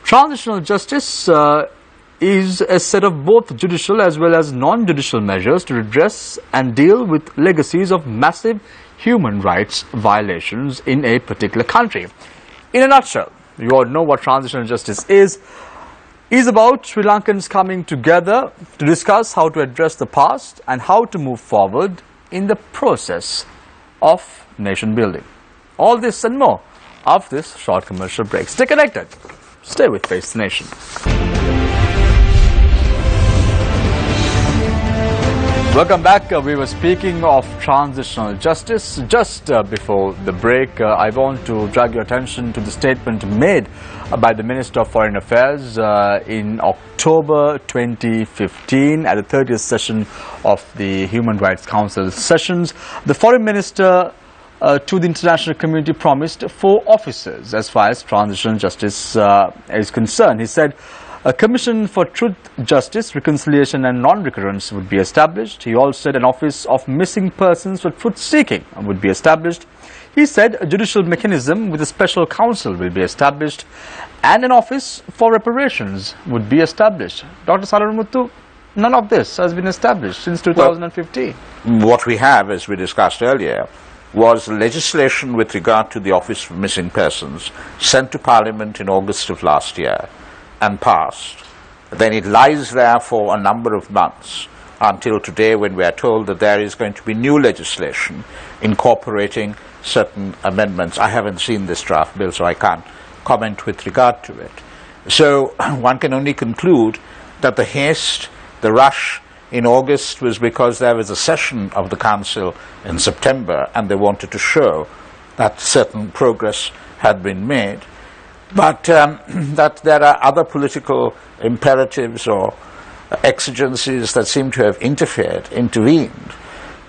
Transitional justice is a set of both judicial as well as non-judicial measures to redress and deal with legacies of massive human rights violations in a particular country. In a nutshell, you all know what transitional justice is about Sri Lankans coming together to discuss how to address the past and how to move forward in the process of nation building. All this and more after this short commercial break. Stay connected. Stay with Face the Nation. Welcome back. We were speaking of transitional justice. Just before the break, I want to drag your attention to the statement made by the Minister of Foreign Affairs in October 2015 at the 30th session of the Human Rights Council sessions. The Foreign Minister to the international community promised 4 officers as far as transitional justice is concerned. He said, a commission for truth, justice, reconciliation and non-recurrence would be established. He also said an office of missing persons for truth seeking would be established. He said a judicial mechanism with a special counsel will be established and an office for reparations would be established. Dr. Saranamuthu, none of this has been established since 2015. Well, what we have, as we discussed earlier, was legislation with regard to the Office for Missing Persons sent to Parliament in August of last year and passed. Then it lies there for a number of months until today, when we are told that there is going to be new legislation incorporating certain amendments. I haven't seen this draft bill, so I can't comment with regard to it. So one can only conclude that the haste, the rush in August was because there was a session of the Council in September and they wanted to show that certain progress had been made. But that there are other political imperatives or exigencies that seem to have intervened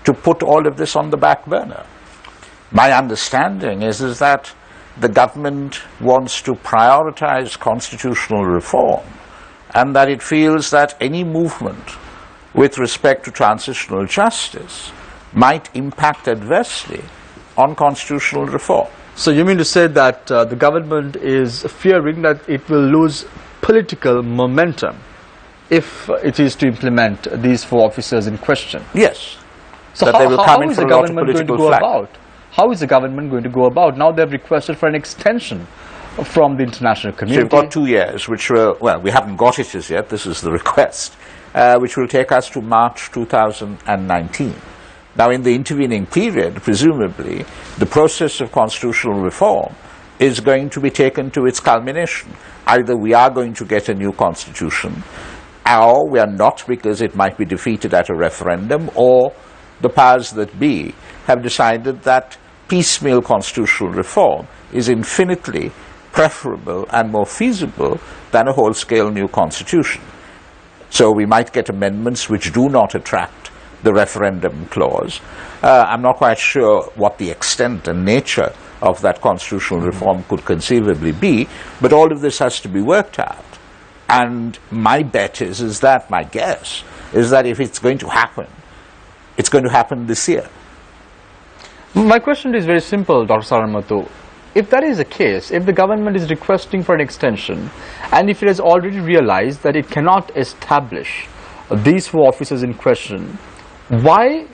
to put all of this on the back burner. My understanding is that the government wants to prioritize constitutional reform and that it feels that any movement with respect to transitional justice might impact adversely on constitutional reform. So you mean to say that the government is fearing that it will lose political momentum if it is to implement these 4 officers in question? Yes. So That they will come how in is for the a lot of government going to political go flack. about? How is the government going to go about? Now they've requested for an extension from the international So community. you've got 2 years, which will, well, we haven't got it as yet, this is the request, which will take us to March 2019. Now, in the intervening period, presumably, the process of constitutional reform is going to be taken to its culmination. Either we are going to get a new constitution, or we are not, because it might be defeated at a referendum, or the powers that be have decided that piecemeal constitutional reform is infinitely preferable and more feasible than a whole-scale new constitution. So we might get amendments which do not attract the referendum clause. I'm not quite sure what the extent and nature of that constitutional reform could conceivably be, but all of this has to be worked out. And my bet is that, my guess, is that if it's going to happen, it's going to happen this year. My question is very simple, Dr. Saranmuthu. If that is the case, if the government is requesting for an extension, and if it has already realized that it cannot establish these 4 officers in question, why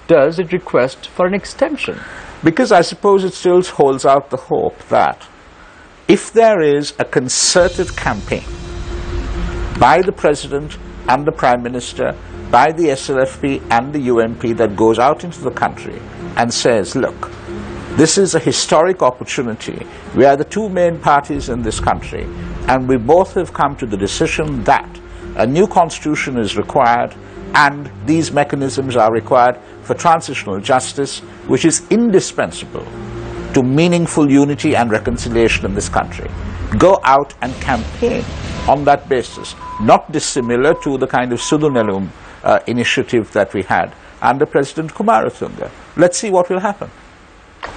does it request for an extension? Because I suppose it still holds out the hope that if there is a concerted campaign by the President and the Prime Minister, by the SLFP and the UNP that goes out into the country and says, look, this is a historic opportunity. We are the 2 main parties in this country, and we both have come to the decision that a new constitution is required, and these mechanisms are required for transitional justice, which is indispensable to meaningful unity and reconciliation in this country. Go out and campaign on that basis, not dissimilar to the kind of Sudunelum initiative that we had under President Kumaratunga. Let's see what will happen.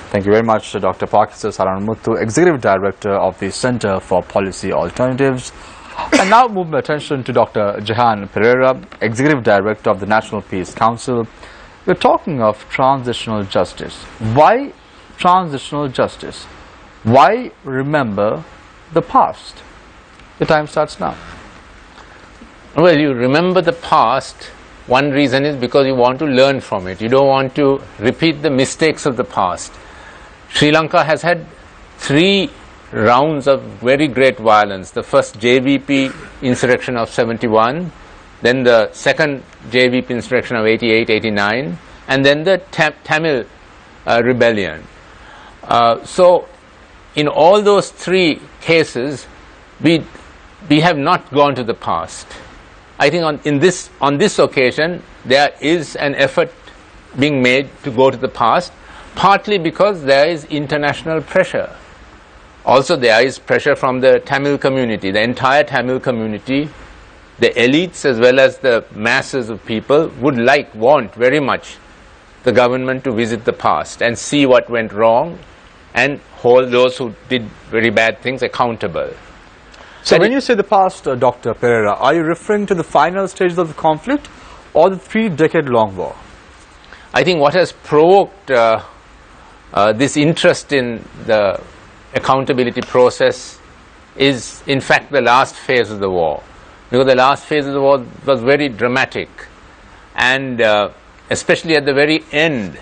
Thank you very much, Dr. Pakisar Saranmuthu, Executive Director of the Center for Policy Alternatives. And now move my attention to Dr. Jehan Pereira, Executive Director of the National Peace Council. We're talking of transitional justice. Why transitional justice? Why remember the past? The time starts now. Well, you remember the past. One reason is because you want to learn from it. You don't want to repeat the mistakes of the past. Sri Lanka has had 3 rounds of very great violence. The first JVP insurrection of 71, then the second JVP insurrection of 88, 89, and then the Tamil rebellion. So in all those 3 cases, we have not gone to the past. I think on this occasion, there is an effort being made to go to the past, partly because there is international pressure. Also, there is pressure from the Tamil community, the entire Tamil community, the elites as well as the masses of people would want very much the government to visit the past and see what went wrong and hold those who did very bad things accountable. So when you say the past, Dr. Pereira, are you referring to the final stages of the conflict or the 3-decade-long war? I think what has provoked this interest in the accountability process is in fact the last phase of the war, because the last phase of the war was very dramatic, and especially at the very end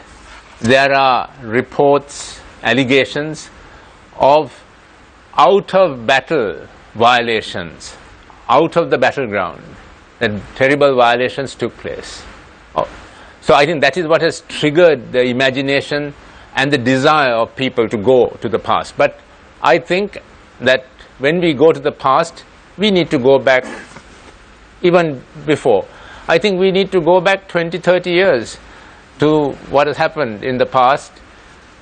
there are reports, allegations of out of battle violations, out of the battleground, that terrible violations took place. So I think that is what has triggered the imagination and the desire of people to go to the past. But I think that when we go to the past, we need to go back even before. I think we need to go back 20, 30 years to what has happened in the past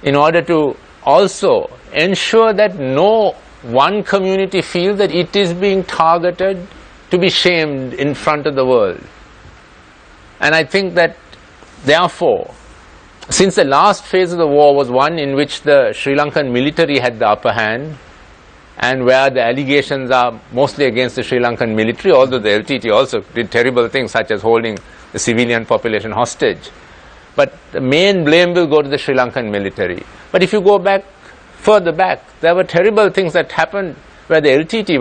in order to also ensure that no one community feels that it is being targeted to be shamed in front of the world. And I think that therefore, since the last phase of the war was one in which the Sri Lankan military had the upper hand, and where the allegations are mostly against the Sri Lankan military, although the LTT also did terrible things such as holding the civilian population hostage. But the main blame will go to the Sri Lankan military. But if you go back further back, there were terrible things that happened where the LTT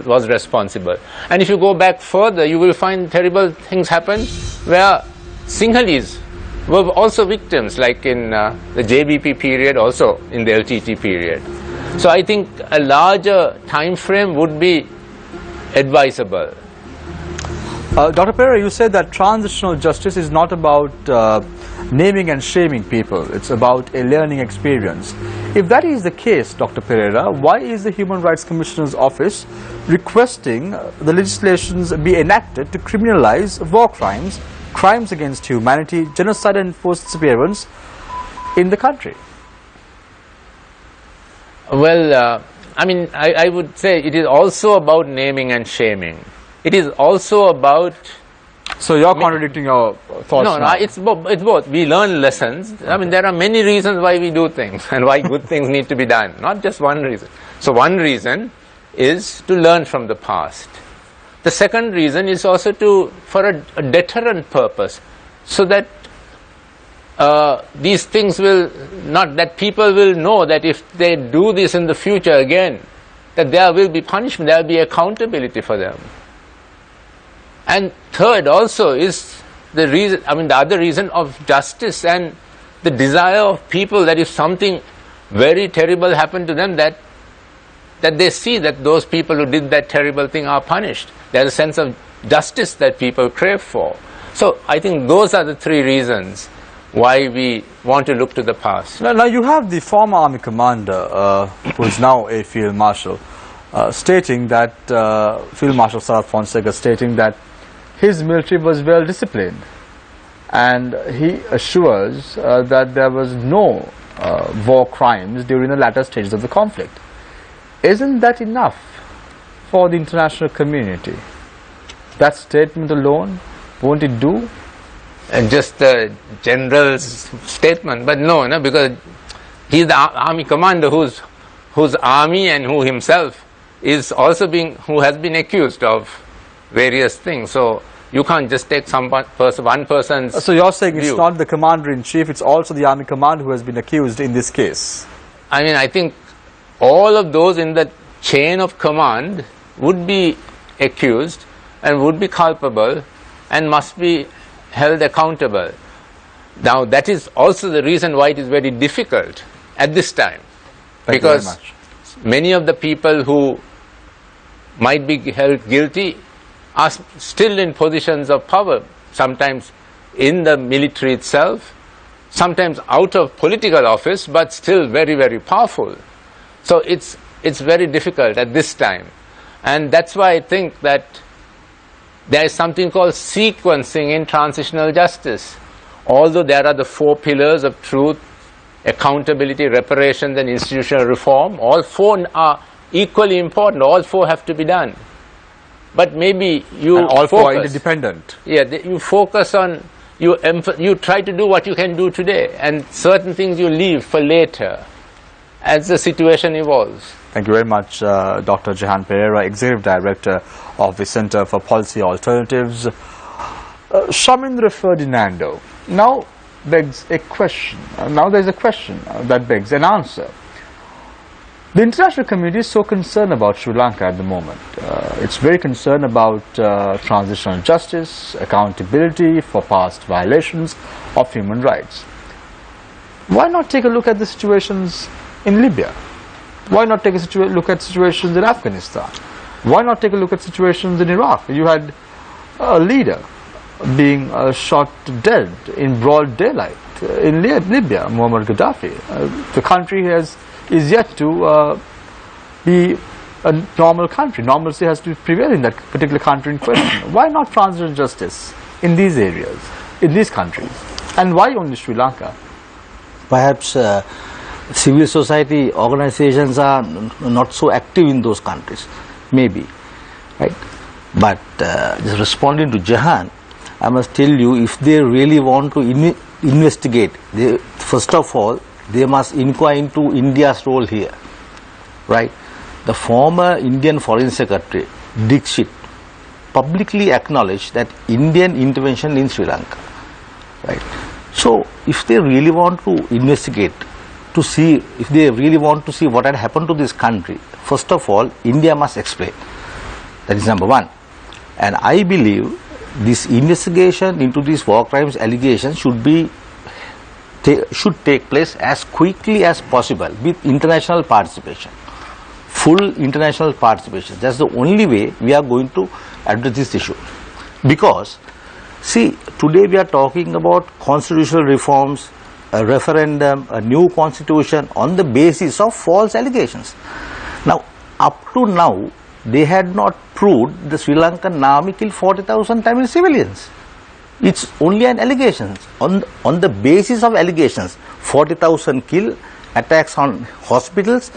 was responsible. And if you go back further, you will find terrible things happen where Sinhalese were also victims, like in the JBP period, also in the LTT period. So I think a larger time frame would be advisable. Dr. Pereira, you said that transitional justice is not about naming and shaming people. It's about a learning experience. If that is the case, Dr. Pereira, why is the Human Rights Commissioner's office requesting the legislations be enacted to criminalize war crimes, crimes against humanity, genocide and forced disappearance in the country? Well, I mean, I would say it is also about naming and shaming. It is also about... So you're contradicting your thoughts No, now. it's both. We learn lessons. I mean, there are many reasons why we do things and why good things need to be done, not just one reason. So one reason is to learn from the past. The second reason is also for a deterrent purpose, so that these things will not, that people will know that if they do this in the future again, that there will be punishment, there will be accountability for them. And third also is the reason, I mean the other reason of justice and the desire of people that if something very terrible happened to them, that they see that those people who did that terrible thing are punished. There's a sense of justice that people crave for. So I think those are the three reasons why we want to look to the past. Now you have the former army commander, who is now a field marshal, stating that, Field Marshal Sarat Fonseca stating that his military was well disciplined, and he assures that there was no war crimes during the latter stages of the conflict. Isn't that enough for the international community? That statement alone, won't it do? And just a general statement, but no, because he's the army commander whose army and who himself is also who has been accused of various things. So you can't just take one person's So you're saying view. It's not the commander-in-chief, it's also the army commander who has been accused in this case? I mean, I think all of those in the chain of command would be accused and would be culpable and must be held accountable. Now that is also the reason why it is very difficult at this time. Thank you very because much. many of the people who might be held guilty are still in positions of power, sometimes in the military itself, sometimes out of political office, but still very, very powerful. So it's very difficult at this time. And that's why I think that there is something called sequencing in transitional justice. Although there are the 4 pillars of truth, accountability, reparations and institutional reform, all 4 are equally important. All 4 have to be done. But maybe you And all focus, 4 are independent. Yeah, you focus on, you try to do what you can do today, and certain things you leave for later as the situation evolves. Thank you very much, Dr. Jehan Pereira, Executive Director of the Center for Policy Alternatives. Shamindra Ferdinando now begs a question. Now there's a question that begs an answer. The international community is so concerned about Sri Lanka at the moment. It's very concerned about transitional justice, accountability for past violations of human rights. Why not take a look at the situations in Libya? Why not take a look at situations in Afghanistan? Why not take a look at situations in Iraq? You had a leader being shot dead in broad daylight in Libya, Muammar Gaddafi. The country is yet to be a normal country. Normalcy has to prevail in that particular country in question. Why not transitional justice in these areas, in these countries? And why only Sri Lanka? Perhaps civil society organizations are not so active in those countries, maybe, right? But just responding to Jehan, I must tell you, if they really want to investigate, first of all, they must inquire into India's role here, right? The former Indian Foreign Secretary, Dixit, publicly acknowledged that Indian intervention in Sri Lanka, right? So, if they really want to investigate to see, if they really want to see what had happened to this country, first of all, India must explain. That is number one. And I believe this investigation into these war crimes allegations should take place as quickly as possible with international participation. Full international participation. That's the only way we are going to address this issue. Because, see, today we are talking about constitutional reforms, a referendum, a new constitution on the basis of false allegations. Now, up to now, they had not proved the Sri Lankan army killed 40,000 Tamil civilians. It's only an allegation. On the basis of allegations, 40,000 killed, attacks on hospitals,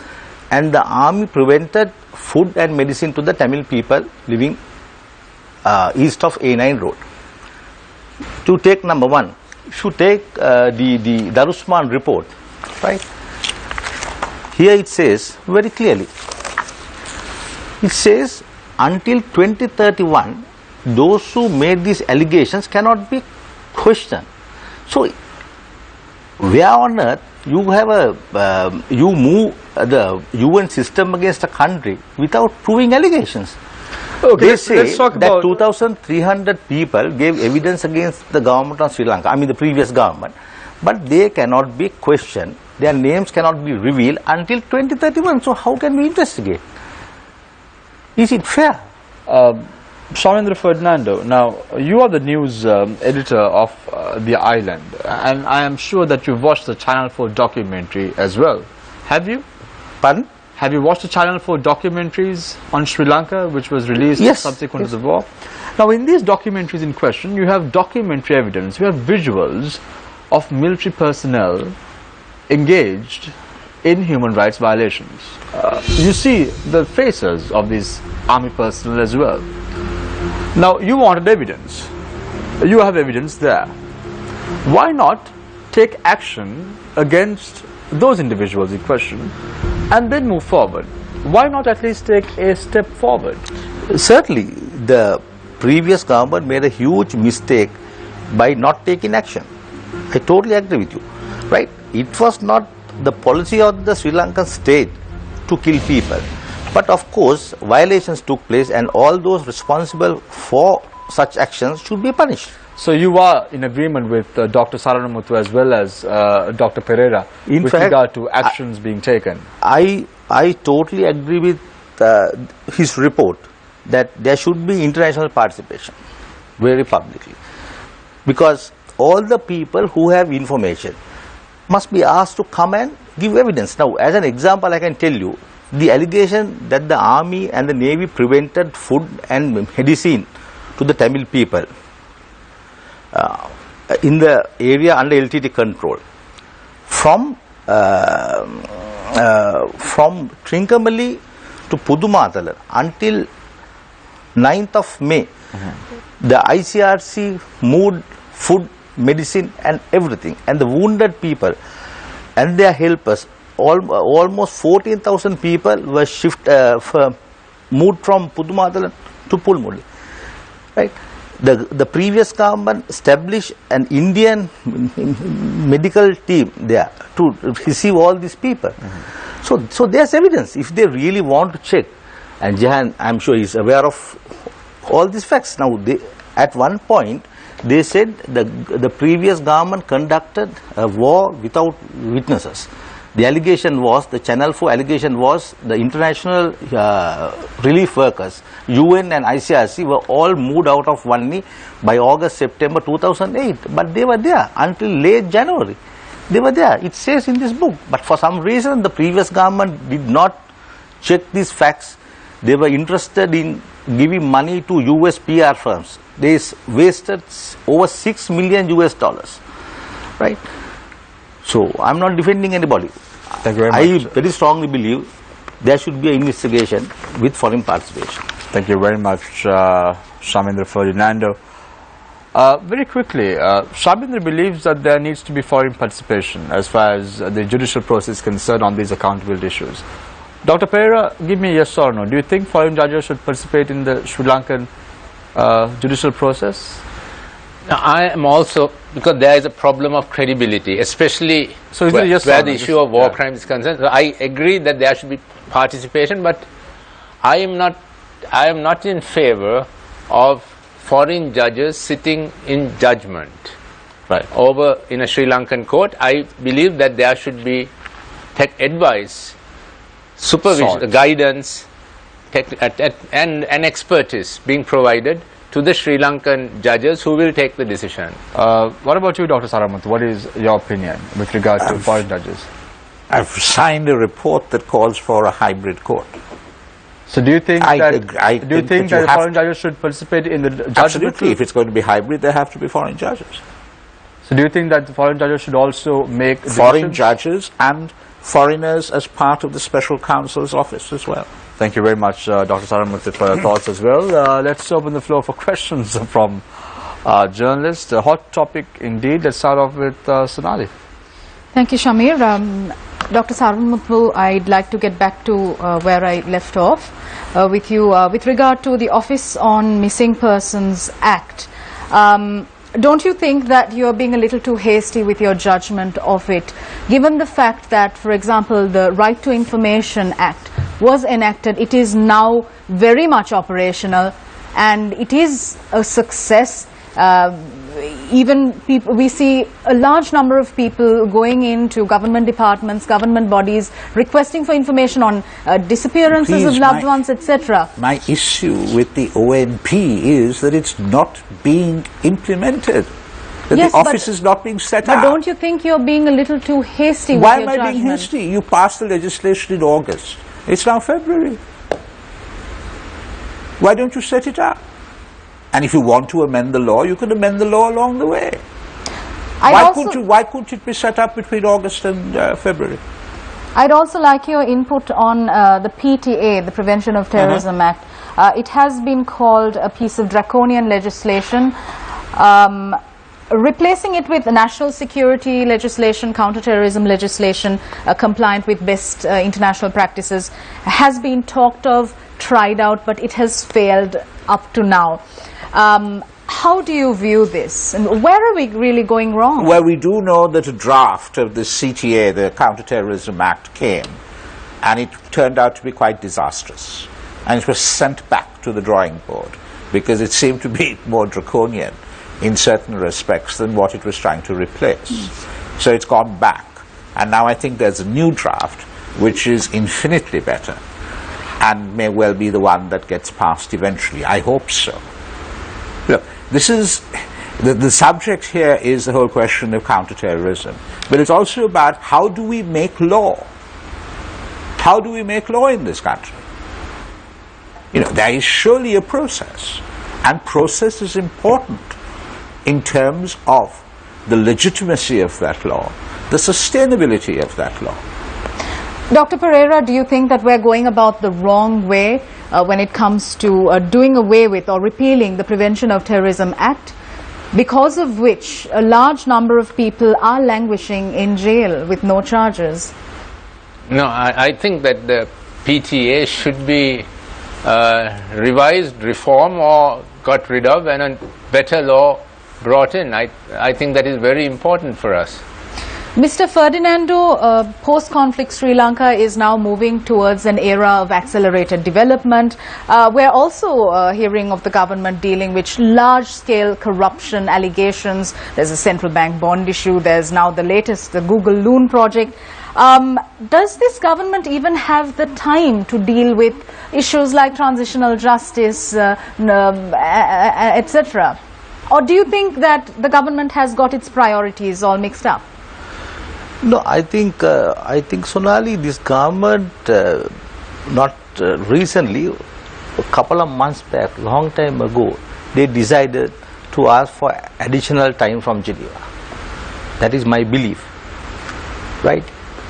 and the army prevented food and medicine to the Tamil people living east of A9 road. To take number one, if you take the Darusman report, right? Here it says very clearly. It says until 2031, those who made these allegations cannot be questioned. So, where on earth you have you move the UN system against a country without proving allegations? Okay, They say let's talk that about 2,300 people gave evidence against the government of Sri Lanka, I mean the previous government, but they cannot be questioned, their names cannot be revealed until 2031. So how can we investigate? Is it fair? Shamendra Ferdinando, now you are the news editor of The Island, and I am sure that you've watched the Channel 4 documentary as well. Have you? Pardon? Have you watched the Channel 4 documentaries on Sri Lanka, which was released Yes, subsequent to the war? Now, in these documentaries in question, you have documentary evidence, you have visuals of military personnel engaged in human rights violations. You see the faces of these army personnel as well. Now, you wanted evidence. You have evidence there. Why not take action against those individuals in question and then move forward? Why not at least take a step forward? Certainly, the previous government made a huge mistake by not taking action. I totally agree with you. Right? It was not the policy of the Sri Lankan state to kill people. But of course, violations took place and all those responsible for such actions should be punished. So you are in agreement with Dr. Saranamuthu as well as Dr. Pereira with regard to actions being taken? I totally agree with his report that there should be international participation very publicly, because all the people who have information must be asked to come and give evidence. Now, as an example, I can tell you the allegation that the army and the navy prevented food and medicine to the Tamil people in the area under LTT control from Trincomalee to Pudumathala until 9th of May, the ICRC moved food, medicine and everything, and the wounded people and their helpers, almost 14,000 people were moved from Pudumathala to Pulmuli. Right? The previous government established an Indian medical team there to receive all these people. So there's evidence if they really want to check. And Jahan, I'm sure, is aware of all these facts. Now, at one point, they said the previous government conducted a war without witnesses. The allegation was, the Channel 4 allegation was, the international relief workers, UN and ICRC were all moved out of Vanni by August, September 2008. But they were there until late January. They were there. It says in this book. But for some reason, the previous government did not check these facts. They were interested in giving money to US PR firms. They wasted over $6 million US. Right? So, I am not defending anybody. Thank you very much. I very strongly believe there should be an investigation with foreign participation. Thank you very much, Shamendra Ferdinando. Very quickly, Shamendra believes that there needs to be foreign participation as far as the judicial process is concerned on these accountability issues. Dr. Pereira, give me a yes or no. Do you think foreign judges should participate in the Sri Lankan judicial process? I am also, because there is a problem of credibility, especially So is it where, yes where or the no? issue of war Yeah. crimes is concerned. So I agree that there should be participation, but I am not in favor of foreign judges sitting in judgment Right. over in a Sri Lankan court. I believe that there should be advice, supervision, Solid. guidance, and expertise being provided to the Sri Lankan judges who will take the decision. What about you, Dr. Saramuth? What is your opinion with regard to foreign judges? I've signed a report that calls for a hybrid court. So do you think I that agree. I do you think think that you that have foreign to- judges should participate in the judgment? Absolutely. If it's going to be hybrid, there have to be foreign judges. So do you think that the foreign judges should also make Foreign decisions? judges and foreigners as part of the special counsel's office as well. Thank you very much, Dr. Saramuth, for your thoughts as well. Let's open the floor for questions from journalists. A hot topic indeed. Let's start off with Sonali. Thank you, Shamir. Dr. Sarvamuthu, I'd like to get back to where I left off with you with regard to the Office on Missing Persons Act. Don't you think that you're being a little too hasty with your judgment of it, given the fact that, for example, the Right to Information Act was enacted, it is now very much operational, and it is a success. Even people, we see a large number of people going into government departments, government bodies, requesting for information on disappearances of Please, loved ones, etc. My issue with the ONP is that it's not being implemented. That Yes, the office but- is not being set But up. don't you think you're being a little too hasty Why with am your I being judgment? hasty? You passed the legislation in August. It's now February. Why don't you set it up? And if you want to amend the law, you can amend the law along the way. Why couldn't it be set up between August and February? I'd also like your input on the PTA, the Prevention of Terrorism Act. It has been called a piece of draconian legislation. Replacing it with national security legislation, counterterrorism legislation compliant with best international practices has been talked of, tried out, but it has failed up to now. How do you view this? And where are we really going wrong? Well, we do know that a draft of the CTA, the Counterterrorism Act, came, and it turned out to be quite disastrous. And it was sent back to the drawing board because it seemed to be more draconian in certain respects than what it was trying to replace. So it's gone back. And now I think there's a new draft which is infinitely better and may well be the one that gets passed eventually. I hope so. Look, this is the subject here is the whole question of counterterrorism, but it's also about how do we make law? How do we make law in this country? You know, there is surely a process, and process is important in terms of the legitimacy of that law, the sustainability of that law. Dr. Pereira, do you think that we're going about the wrong way when it comes to doing away with or repealing the Prevention of Terrorism Act, because of which a large number of people are languishing in jail with no charges? No, I think that the PTA should be revised, reformed, or got rid of, and a better law brought in. I think that is very important for us. Mr. Ferdinando, post-conflict Sri Lanka is now moving towards an era of accelerated development. We're also hearing of the government dealing with large-scale corruption allegations. There's a central bank bond issue. There's now the latest, the Google Loon project. Does this government even have the time to deal with issues like transitional justice, etc.? Or do you think that the government has got its priorities all mixed up? No, I think Sonali, this government, not recently, a couple of months back, long time ago, they decided to ask for additional time from Geneva. That is my belief, right?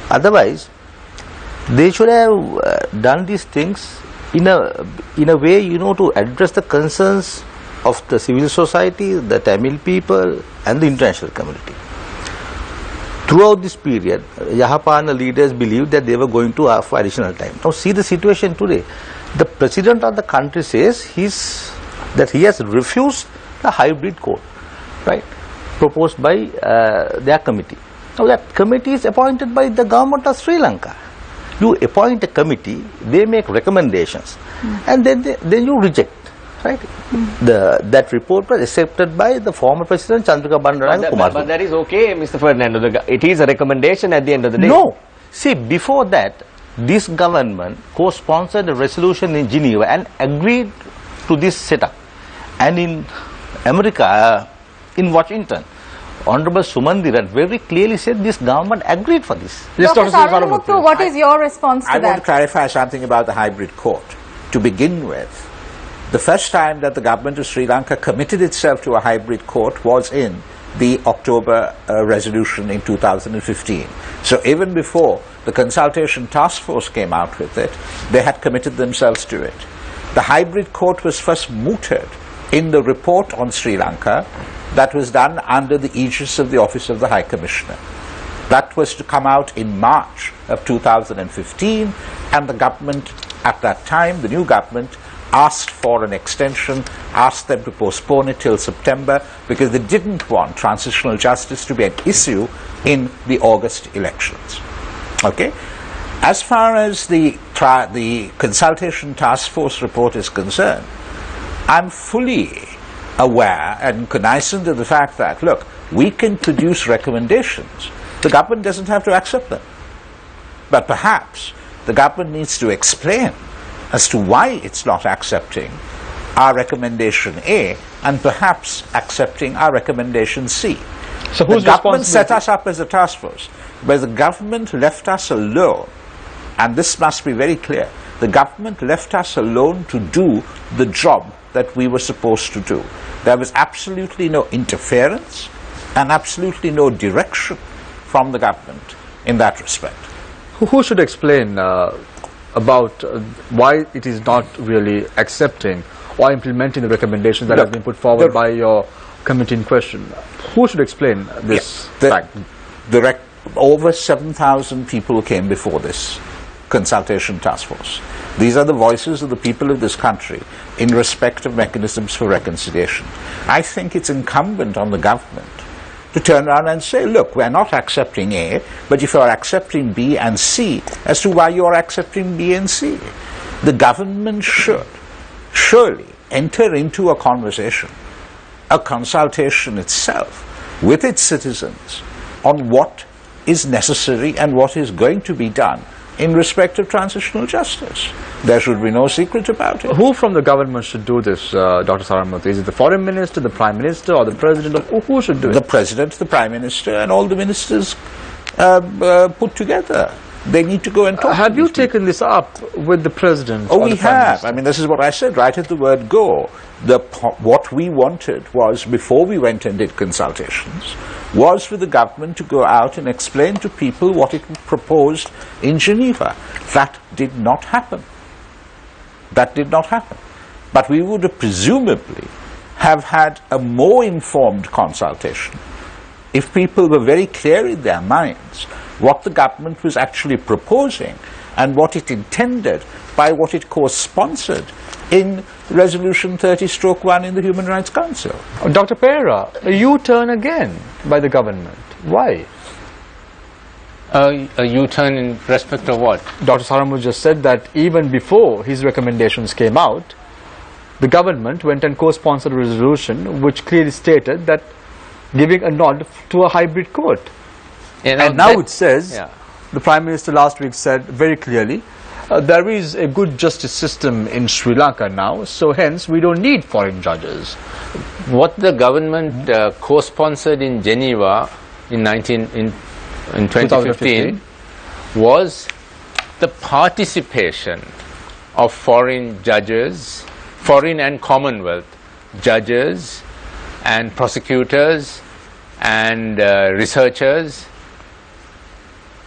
Otherwise, they should have done these things in a way, you know, to address the concerns of the civil society, the Tamil people, and the international community. Throughout this period, Yahapana leaders believed that they were going to ask for additional time. Now see the situation today. The president of the country says that he has refused the hybrid court. right, proposed by their committee. Now that committee is appointed by the government of Sri Lanka. You appoint a committee, they make recommendations, and then you reject. Right, that report was accepted by the former President Chandrika Bandaranaike. But that is okay, Mr. Ferdinando. It is a recommendation at the end of the day. No, see, before that, this government co-sponsored a resolution in Geneva and agreed to this setup. And in America, in Washington, Honorable Sumandiran very clearly said this government agreed for this. Yes, Dr. Saranamuthu, what is your response to I that? want to clarify something about the hybrid court. To begin with, the first time that the government of Sri Lanka committed itself to a hybrid court was in the October resolution in 2015. So even before the consultation task force came out with it, they had committed themselves to it. The hybrid court was first mooted in the report on Sri Lanka that was done under the aegis of the Office of the High Commissioner. That was to come out in March of 2015, and the government at that time, the new government, asked for an extension, asked them to postpone it till September because they didn't want transitional justice to be an issue in the August elections. Okay? As far as the consultation task force report is concerned, I'm fully aware and cognizant of the fact that, look, we can produce recommendations. The government doesn't have to accept them. But perhaps the government needs to explain as to why it's not accepting our recommendation A and perhaps accepting our recommendation C. So who's the government responsible? set us up as a task force, but the government left us alone, and this must be very clear. The government left us alone to do the job that we were supposed to do. There was absolutely no interference and absolutely no direction from the government in that respect. Who should explain about why it is not really accepting or implementing the recommendations that have been put forward by your committee in question? Who should explain this fact? Over 7,000 people came before this consultation task force. These are the voices of the people of this country in respect of mechanisms for reconciliation. I think it's incumbent on the government to turn around and say, look, we're not accepting A, but if you're accepting B and C, as to why you're accepting B and C. The government should surely enter into a conversation, a consultation itself with its citizens on what is necessary and what is going to be done in respect of transitional justice. There should be no secret about it. Who from the government should do this, Dr. Saranamuthu? Is it the foreign minister, the prime minister, or the president? Who should do it? The president, the prime minister, and all the ministers put together. They need to go and talk. Have you taken this up with the president? Oh, we have. I mean, this is what I said right at the word go. What we wanted was, before we went and did consultations, was for the government to go out and explain to people what it proposed in Geneva. That did not happen. That did not happen. But we would have presumably have had a more informed consultation if people were very clear in their minds what the government was actually proposing and what it intended by what it co-sponsored in Resolution 30/1 in the Human Rights Council. Dr. Pereira, a U-turn again by the government. Why? A U-turn in respect of what? Dr. Saranamuthu just said that even before his recommendations came out, the government went and co-sponsored a resolution which clearly stated that giving a nod to a hybrid court. And now it says, the Prime Minister last week said very clearly, there is a good justice system in Sri Lanka now, so hence we don't need foreign judges. What the government co-sponsored in Geneva in 2015 was the participation of foreign judges, foreign and Commonwealth judges and prosecutors and researchers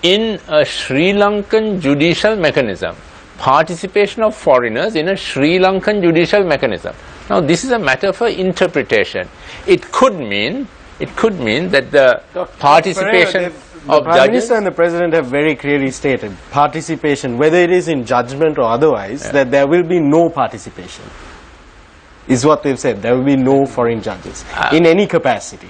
in a Sri Lankan judicial mechanism. Participation of foreigners in a Sri Lankan judicial mechanism. Now this is a matter for interpretation. It could mean that the participation the of Prime judges. Minister and the President have very clearly stated participation, whether it is in judgment or otherwise, that there will be no participation. is what they've said. There will be no foreign judges in any capacity.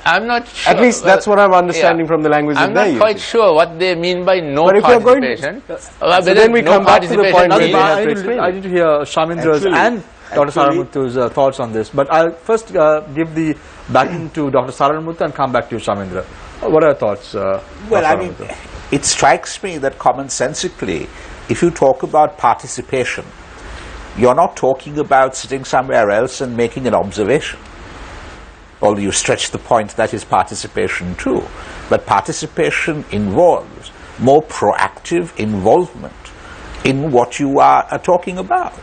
I'm not sure. At least that's what I'm understanding from the language I'm that they're not quite using. sure what they mean by no But if you're going to- participation. So then we come back to the point where they have to explain I it. need to hear Shamindra's and Dr. Saranmuthu's thoughts on this. But I'll first give the backing to Dr. Saranmuthu and come back to you, Shamindra. What are your thoughts? Well, Dr. I mean, Saranmuthu? it strikes me that commonsensically, if you talk about participation, you're not talking about sitting somewhere else and making an observation. Although you stretch the point, that is participation too. But participation involves more proactive involvement in what you are talking about.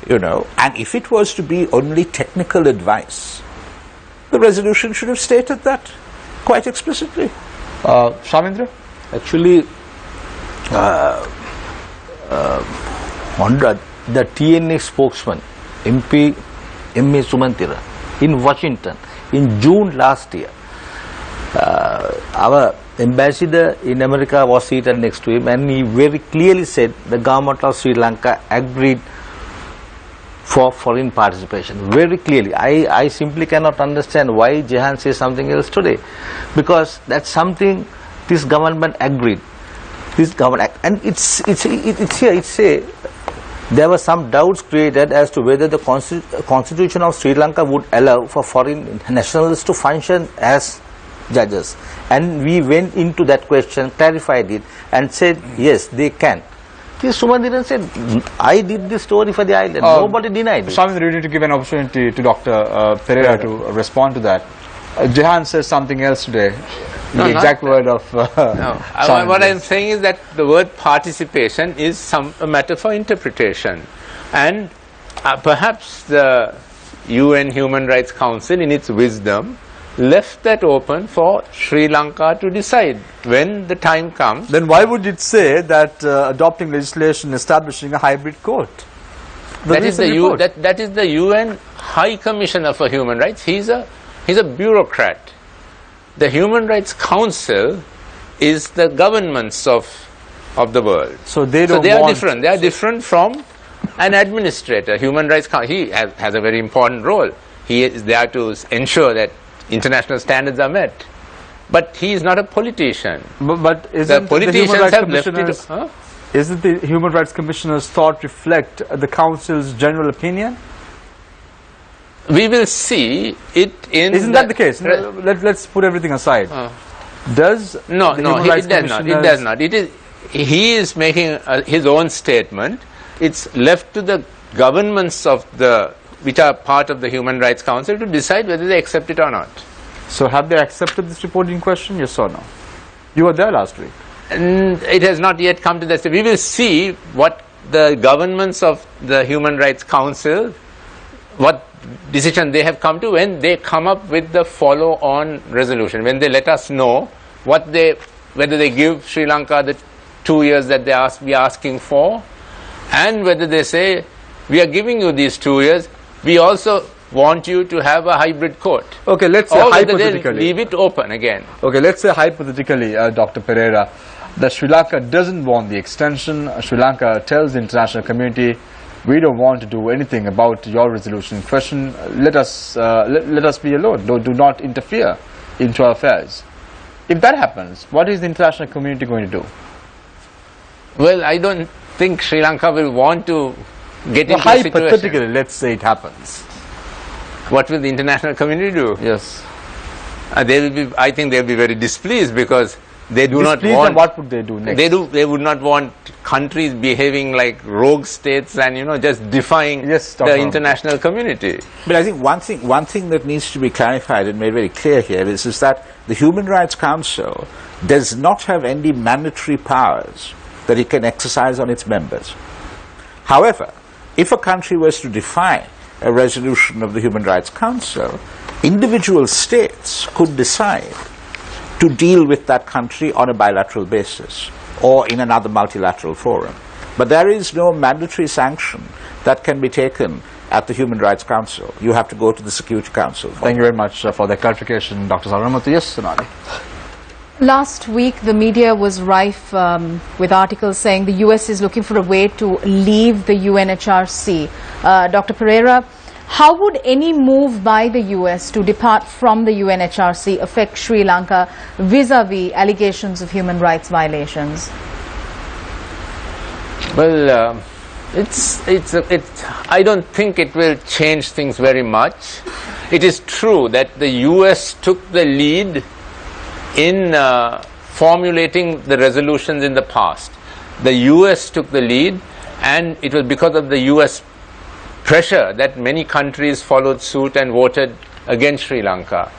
You know, and if it was to be only technical advice, the resolution should have stated that quite explicitly. Shamindra? Actually, on the TNA spokesman, MP M.A. Sumantira, in Washington, in June last year, our ambassador in America was seated next to him, and he very clearly said the government of Sri Lanka agreed for foreign participation, very clearly. I simply cannot understand why Jehan says something else today, because that's something this government agreed. This government, and it's here. It say there were some doubts created as to whether the constitution of Sri Lanka would allow for foreign nationals to function as judges, and we went into that question, clarified it, and said yes, they can. This Sumandiran said, I did this story for the island. Nobody denied it. Shamindra, you need to give an opportunity to Dr. Pereira to respond to that. Jehan says something else today. No, The exact word of No, Shamindra. what I'm saying is that the word participation is a matter for interpretation, and perhaps the UN Human Rights Council, in its wisdom, left that open for Sri Lanka to decide when the time comes. Then why would it say that adopting legislation establishing a hybrid court? That is the UN High Commissioner for Human Rights. He's a bureaucrat. The Human Rights Council is the governments of the world. So they So don't they are want different. They are different from an administrator. Human Rights Council, he has a very important role. He is there to ensure that international standards are met. But he is not a politician. But isn't The politicians Human Rights have left it. Commissioner's, isn't the Human Rights Commissioner's thought reflect the Council's general opinion? We will see it in. Isn't that the case? Let's put everything aside. Does No, the no, Human Rights it does not. It Commissioner's- does not. It is. He is making his own statement. It's left to the governments of which are part of the Human Rights Council to decide whether they accept it or not. So have they accepted this report in question? Yes or no? You were there last week. And it has not yet come to that stage. We will see what the governments of the Human Rights Council, what decision they have come to when they come up with the follow-on resolution, when they let us know whether they give Sri Lanka the 2 years that we are asking for, and whether they say, we are giving you these 2 years, we also want you to have a hybrid court. Okay, let's say Or whether they hypothetically. leave it open again. Okay, let's say hypothetically, Dr. Pereira, that Sri Lanka doesn't want the extension. Sri Lanka tells the international community, we don't want to do anything about your resolution in question. Let us be alone. Do not interfere into our affairs. If that happens, what is the international community going to do? Well, I don't think Sri Lanka will want to get Well, into a situation. hypothetically, let's say it happens. What will the international community do? Yes. They will be. I think they will be very displeased because they do not Displeased, want. and what would they do next? They would not want countries behaving like rogue states and just defying Yes, the Dr. international community. But I think one thing that needs to be clarified and made very clear here is that the Human Rights Council does not have any mandatory powers that it can exercise on its members. However, if a country was to defy a resolution of the Human Rights Council, individual states could decide to deal with that country on a bilateral basis or in another multilateral forum. But there is no mandatory sanction that can be taken at the Human Rights Council. You have to go to the Security Council. Thank you very much for the clarification, Dr. Saranmuthu. Yes, Sonali. Last week, the media was rife with articles saying the US is looking for a way to leave the UNHRC. Dr. Pereira, how would any move by the US to depart from the UNHRC affect Sri Lanka vis-a-vis allegations of human rights violations? Well, I don't think it will change things very much. It is true that the US took the lead in formulating the resolutions in the past. The US took the lead, and it was because of the US pressure that many countries followed suit and voted against Sri Lanka.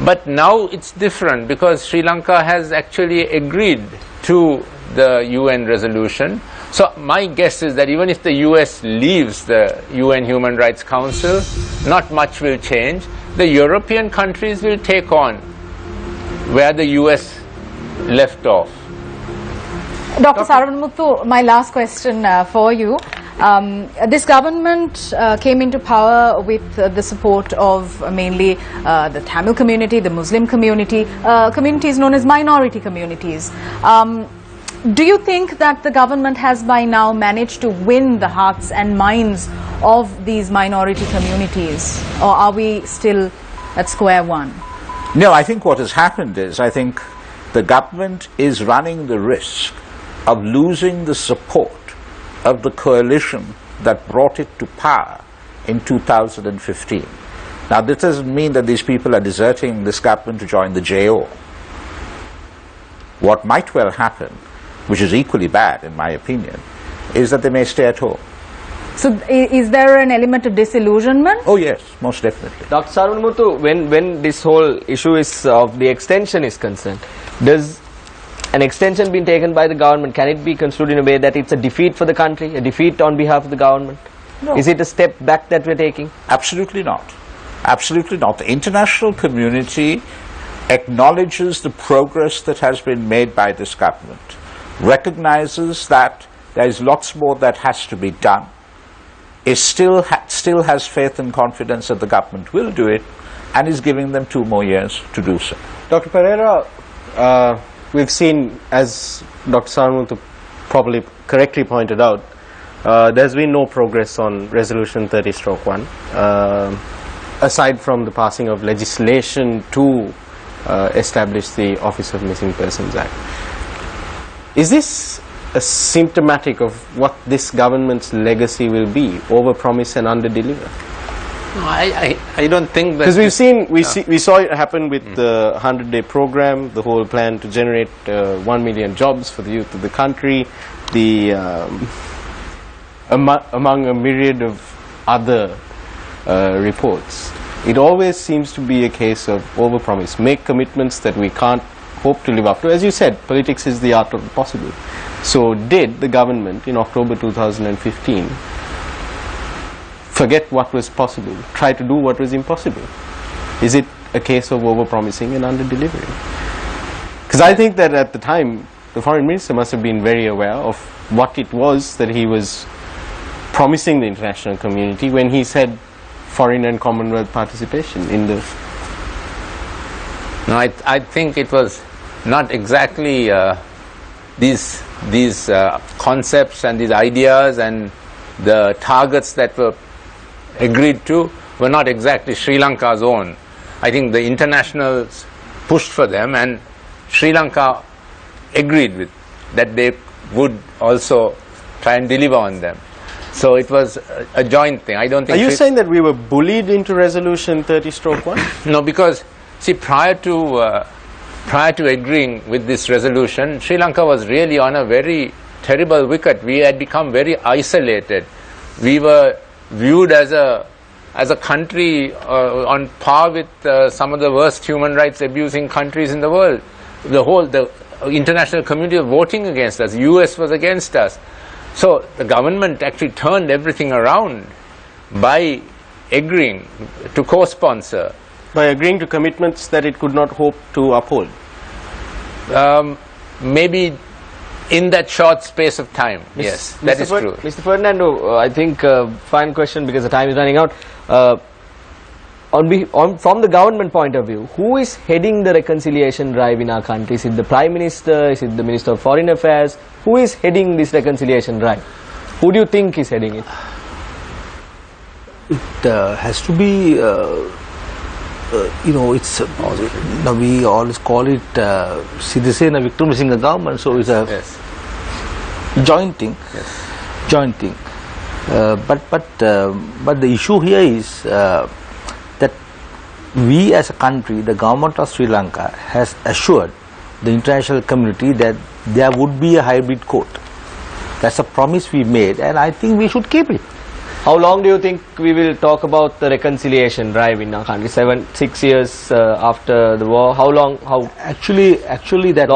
But now it's different, because Sri Lanka has actually agreed to the UN resolution. So my guess is that even if the US leaves the UN Human Rights Council, not much will change. The European countries will take on where the US left off. Dr. Saravanmuthu, my last question for you. This government came into power with the support of mainly the Tamil community, the Muslim community, communities known as minority communities. Do you think that the government has by now managed to win the hearts and minds of these minority communities, or are we still at square one? No, I think what has happened is, I think the government is running the risk of losing the support of the coalition that brought it to power in 2015. Now, this doesn't mean that these people are deserting this government to join the JO. What might well happen, which is equally bad in my opinion, is that they may stay at home. So is there an element of disillusionment? Oh yes, most definitely. Dr. Saravanmuthu, when this whole issue is of the extension is concerned, does an extension being taken by the government, can it be construed in a way that it's a defeat for the country, a defeat on behalf of the government? No. Is it a step back that we're taking? Absolutely not. Absolutely not. The international community acknowledges the progress that has been made by this government, recognizes that there is lots more that has to be done, is still has faith and confidence that the government will do it, and is giving them 2 more years to do so. Dr. Pereira, we've seen, as Dr. Saravanmuthu probably correctly pointed out, there's been no progress on Resolution 30/1, aside from the passing of legislation to establish the Office of Missing Persons Act. Is this a symptomatic of what this government's legacy will be, overpromise and underdeliver? No, I don't think that, because we saw it happen with the 100-day program, the whole plan to generate 1 million jobs for the youth of the country, among a myriad of other reports. It always seems to be a case of overpromise, make commitments that we can't hope to live up to. As you said, politics is the art of the possible. So did the government in October 2015 forget what was possible, try to do what was impossible? Is it a case of overpromising and under-delivering? Because I think that at the time, the foreign minister must have been very aware of what it was that he was promising the international community when he said foreign and Commonwealth participation in the... No, I think it was not exactly these concepts and these ideas and the targets that were agreed to were not exactly Sri Lanka's own. I think the internationals pushed for them, and Sri Lanka agreed with that they would also try and deliver on them. So it was a joint thing. I don't think... Are you saying that we were bullied into Resolution 30/1? No, because see, prior to agreeing with this resolution, Sri Lanka was really on a very terrible wicket. We had become very isolated. We were viewed as a country on par with some of the worst human rights abusing countries in the world. The international community was voting against us. US was against us. So the government actually turned everything around by agreeing to co-sponsor. By agreeing to commitments that it could not hope to uphold? Maybe in that short space of time, yes, that is true. Mr. Ferdinando, I think final question, because the time is running out. from the government point of view, who is heading the reconciliation drive in our country? Is it the Prime Minister? Is it the Minister of Foreign Affairs? Who is heading this reconciliation drive? Who do you think is heading it? It has to be, it's, we always call it Siddhisena Wickremesinghe government, so it's a joint thing. Yes. Joint thing. But the issue here is that we as a country, the government of Sri Lanka has assured the international community that there would be a hybrid court. That's a promise we made, and I think we should keep it. How long do you think we will talk about the reconciliation drive in our country? 6 years after the war. How long? Actually, that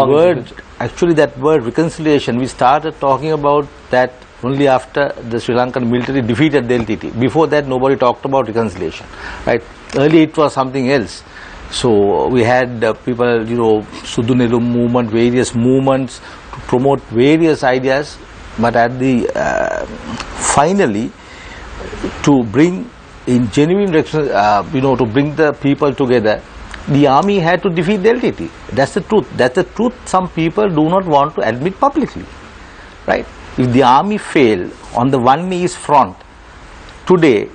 word reconciliation, we started talking about that only after the Sri Lankan military defeated the LTT. Before that, nobody talked about reconciliation, right? Earlier, it was something else. So we had people, Sudunelu movement, various movements to promote various ideas, but at the finally, to bring in genuine, to bring the people together, the army had to defeat the LTT. That's the truth. That's the truth some people do not want to admit publicly, right? If the army failed on the One East front, today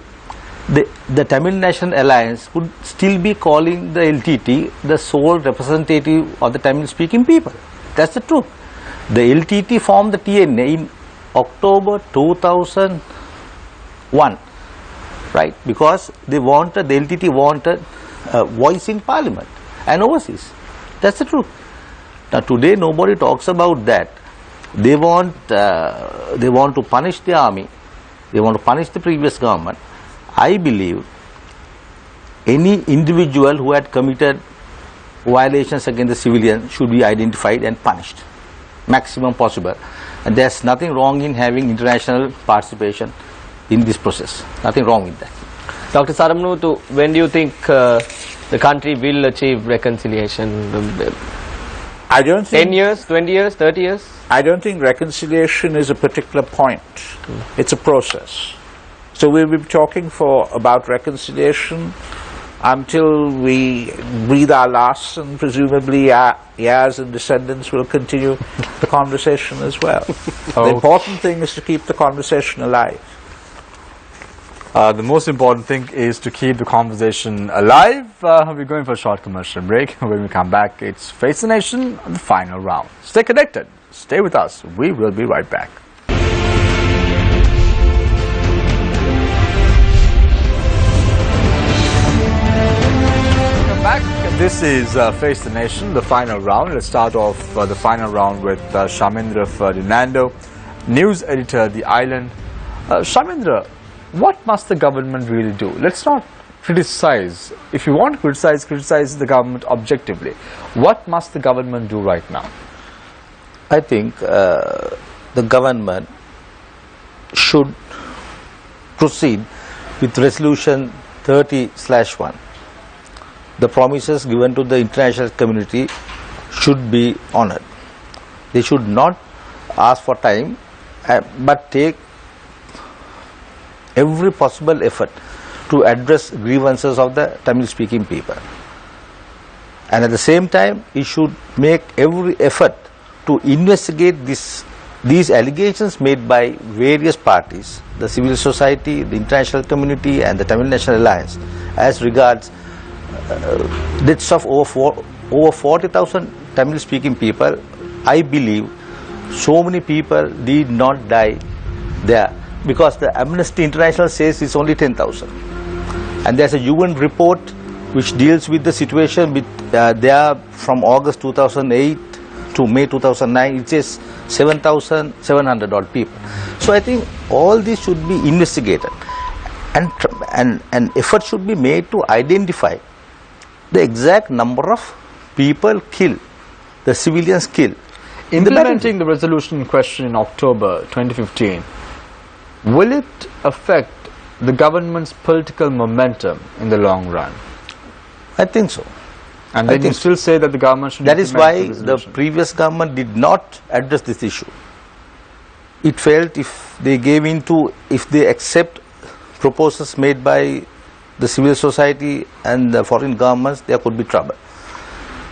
the Tamil National Alliance would still be calling the LTT the sole representative of the Tamil speaking people. That's the truth. The LTT formed the TNA in October 2001, right? Because the LTT wanted a voice in parliament and overseas. That's the truth. Now today nobody talks about that. They want to punish the army. They want to punish the previous government. I believe any individual who had committed violations against the civilians should be identified and punished, maximum possible. And there's nothing wrong in having international participation in this process. Nothing wrong with that. Dr. Saramnuthu, when do you think the country will achieve reconciliation? I don't think 10 years, 20 years, 30 years? I don't think reconciliation is a particular point. It's a process. So we'll be talking about reconciliation until we breathe our last, and presumably our heirs and descendants will continue the conversation as well. The important thing is to keep the conversation alive. The most important thing is to keep the conversation alive. We're going for a short commercial break. When we come back, it's Face the Nation, the final round. Stay connected. Stay with us. We will be right back. Welcome back. This is Face the Nation, the final round. Let's start off the final round with Shamindra Ferdinando, news editor, The Island. Shamindra, what must the government really do? Let's not criticize. If you want to criticize the government objectively. What must the government do right now? I think the government should proceed with resolution 30/1. The promises given to the international community should be honored. They should not ask for time, but take every possible effort to address grievances of the Tamil speaking people. And at the same time, it should make every effort to investigate these allegations made by various parties, the civil society, the international community and the Tamil National Alliance, as regards deaths of over 40,000 Tamil speaking people. I believe so many people did not die there, because the Amnesty International says it's only 10,000. And there's a UN report which deals with the situation there from August 2008 to May 2009. It says 7,700 odd people. So I think all this should be investigated, and effort should be made to identify the exact number of people killed, the civilians killed. Implementing the resolution in question in October 2015, will it affect the government's political momentum in the long run? I think so. And then you still say that the government should. That is why the previous government did not address this issue. It felt if they accept proposals made by the civil society and the foreign governments, there could be trouble.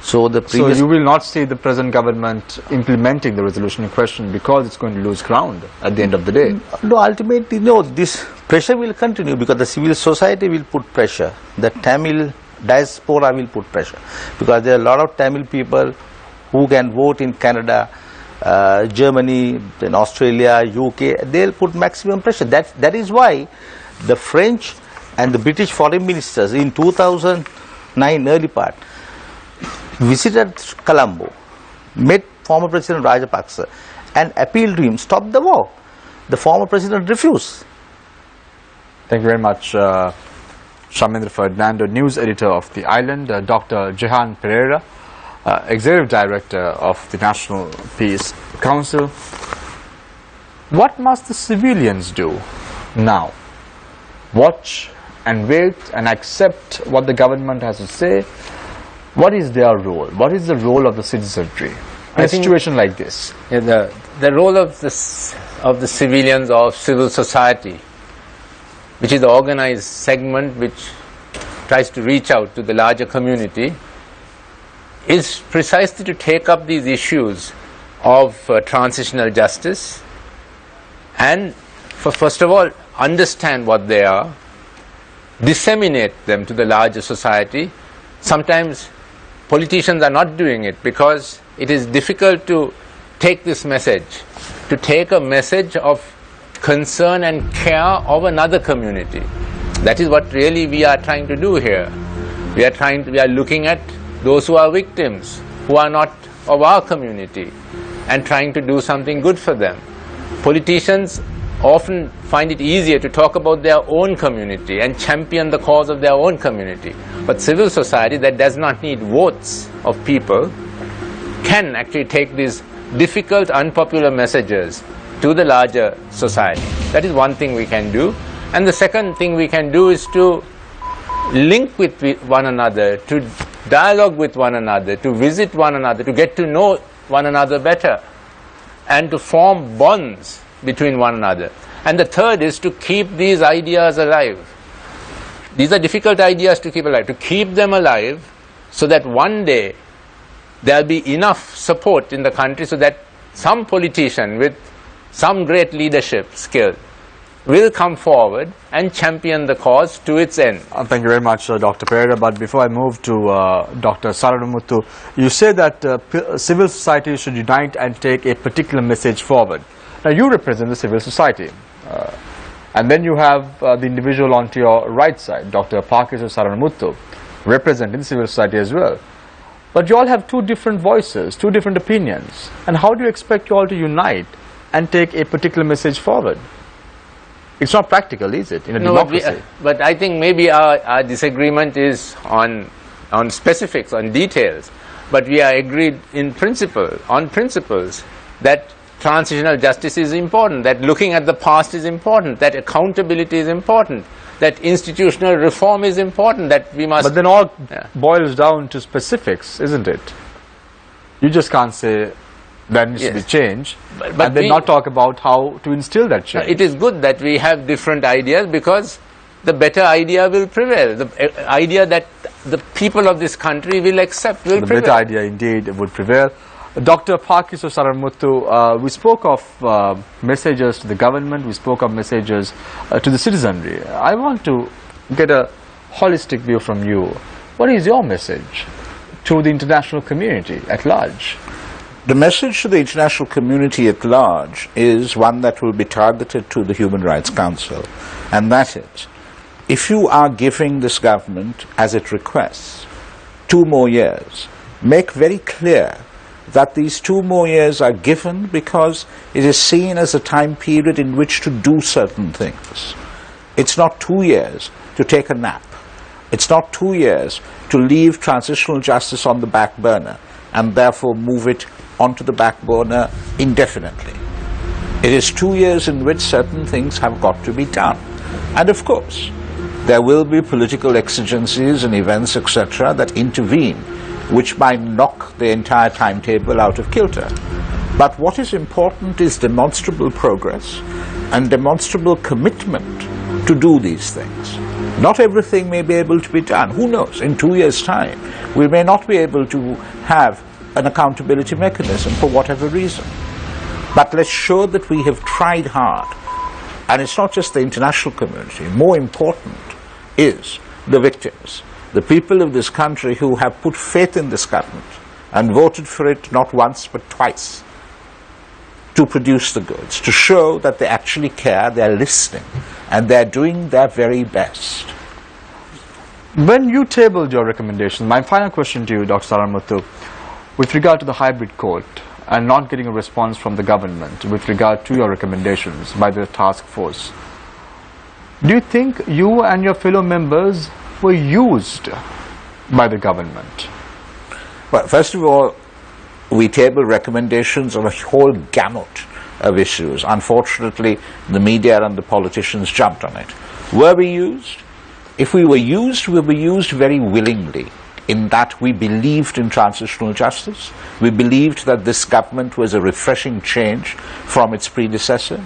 So the So previous you will not see the present government implementing the resolution in question because it's going to lose ground at the end of the day. no, ultimately, no, this pressure will continue because the civil society will put pressure. The Tamil diaspora will put pressure because there are a lot of Tamil people who can vote in Canada, Germany, then Australia, UK. They'll put maximum pressure. That is why the French and the British foreign ministers in 2009 early part visited Colombo, met former President Rajapaksa and appealed to him, stop the war. The former president refused. Thank you very much, Shamindra Ferdinando, news editor of The Island, Dr. Jehan Pereira, Executive Director of the National Peace Council. What must the civilians do now? Watch and wait and accept what the government has to say? What is their role? What is the role of the citizenry in a situation like this? Yeah, the role of the civilians, of civil society, which is the organized segment which tries to reach out to the larger community, is precisely to take up these issues of transitional justice and, first of all, understand what they are, disseminate them to the larger society. Sometimes politicians are not doing it because it is difficult to take this message, to take a message of concern and care of another community. That is what really we are trying to do here. We are looking at those who are victims, who are not of our community, and trying to do something good for them. Politicians often find it easier to talk about their own community and champion the cause of their own community. But civil society that does not need votes of people can actually take these difficult, unpopular messages to the larger society. That is one thing we can do. And the second thing we can do is to link with one another, to dialogue with one another, to visit one another, to get to know one another better, and to form bonds between one another. And the third is to keep these ideas alive. These are difficult ideas to keep alive, to keep them alive so that one day there will be enough support in the country so that some politician with some great leadership skill will come forward and champion the cause to its end. Thank you very much, Dr. Pereira. But before I move to Dr. Saranamuthu, you say that civil society should unite and take a particular message forward. Now, you represent the civil society. And then you have the individual onto your right side, Dr. Pakis Saranamuthu, representing civil society as well. But you all have two different voices, two different opinions. And how do you expect you all to unite and take a particular message forward? It's not practical, is it, in a democracy? But I think maybe our disagreement is on specifics, on details. But we are agreed in principle, on principles, that transitional justice is important, that looking at the past is important, that accountability is important, that institutional reform is important, that we must... But then all boils down to specifics, isn't it? You just can't say that needs to be changed, and then not talk about how to instill that change. It is good that we have different ideas because the better idea will prevail. The idea that the people of this country will accept will prevail. The better idea indeed would prevail. Dr. Pakis Saranamuthu, we spoke of messages to the government, we spoke of messages to the citizenry. I want to get a holistic view from you. What is your message to the international community at large? The message to the international community at large is one that will be targeted to the Human Rights Council, and that is, if you are giving this government, as it requests, 2 more years, make very clear that these 2 more years are given because it is seen as a time period in which to do certain things. It's not 2 years to take a nap. It's not 2 years to leave transitional justice on the back burner and therefore move it onto the back burner indefinitely. It is 2 years in which certain things have got to be done. And of course, there will be political exigencies and events, etc., that intervene, which might knock the entire timetable out of kilter. But what is important is demonstrable progress and demonstrable commitment to do these things. Not everything may be able to be done. Who knows? In 2 years' time, we may not be able to have an accountability mechanism for whatever reason. But let's show that we have tried hard. And it's not just the international community. More important is the victims, the people of this country who have put faith in this government and voted for it not once but twice to produce the goods, to show that they actually care, they're listening, and they're doing their very best. When you tabled your recommendations, my final question to you, Dr. Saranmuthu, with regard to the hybrid court and not getting a response from the government with regard to your recommendations by the task force, do you think you and your fellow members were used by the government? Well, first of all, we tabled recommendations on a whole gamut of issues. Unfortunately, the media and the politicians jumped on it. Were we used? If we were used, we were used very willingly, in that we believed in transitional justice. We believed that this government was a refreshing change from its predecessor.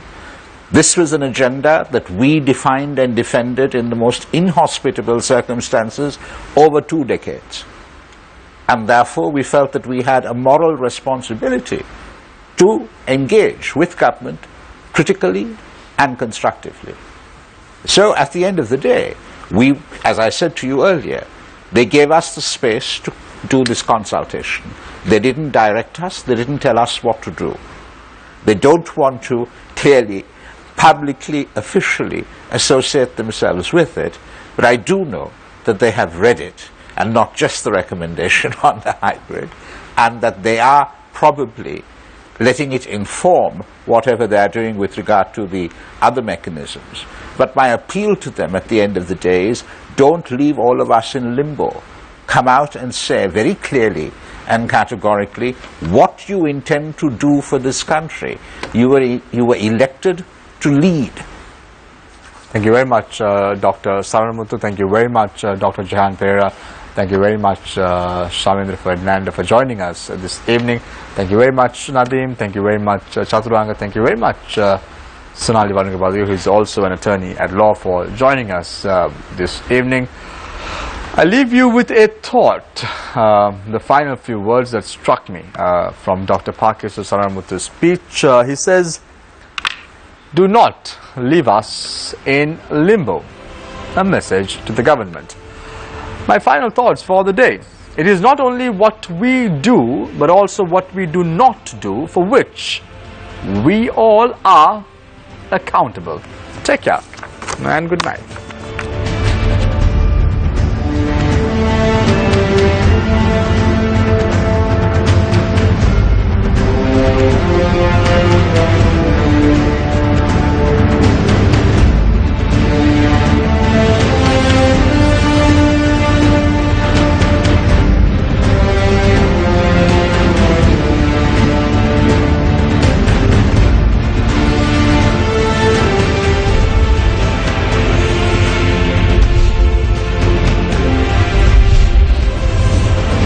This was an agenda that we defined and defended in the most inhospitable circumstances over 2 decades. And therefore, we felt that we had a moral responsibility to engage with government critically and constructively. So, at the end of the day, we, as I said to you earlier, they gave us the space to do this consultation. They didn't direct us, they didn't tell us what to do. They don't want to clearly, publicly, officially associate themselves with it, but I do know that they have read it, and not just the recommendation on the hybrid, and that they are probably letting it inform whatever they are doing with regard to the other mechanisms. But my appeal to them at the end of the day is, don't leave all of us in limbo. Come out and say very clearly and categorically what you intend to do for this country. You were elected to lead. Thank you very much, Dr. Saranmuthu. Thank you very much, Dr. Jahan Pereira. Thank you very much, Shamendra Ferdinand, for joining us this evening. Thank you very much, Nadeem. Thank you very much, Chaturanga. Thank you very much, Sonali Varangabadi, who is also an attorney at law, for joining us this evening. I leave you with a thought, the final few words that struck me from Dr. Pakiswar Saranmuthu's speech. He says, "Do not leave us in limbo," a message to the government. My final thoughts for the day: it is not only what we do, but also what we do not do, for which we all are accountable. Take care and good night.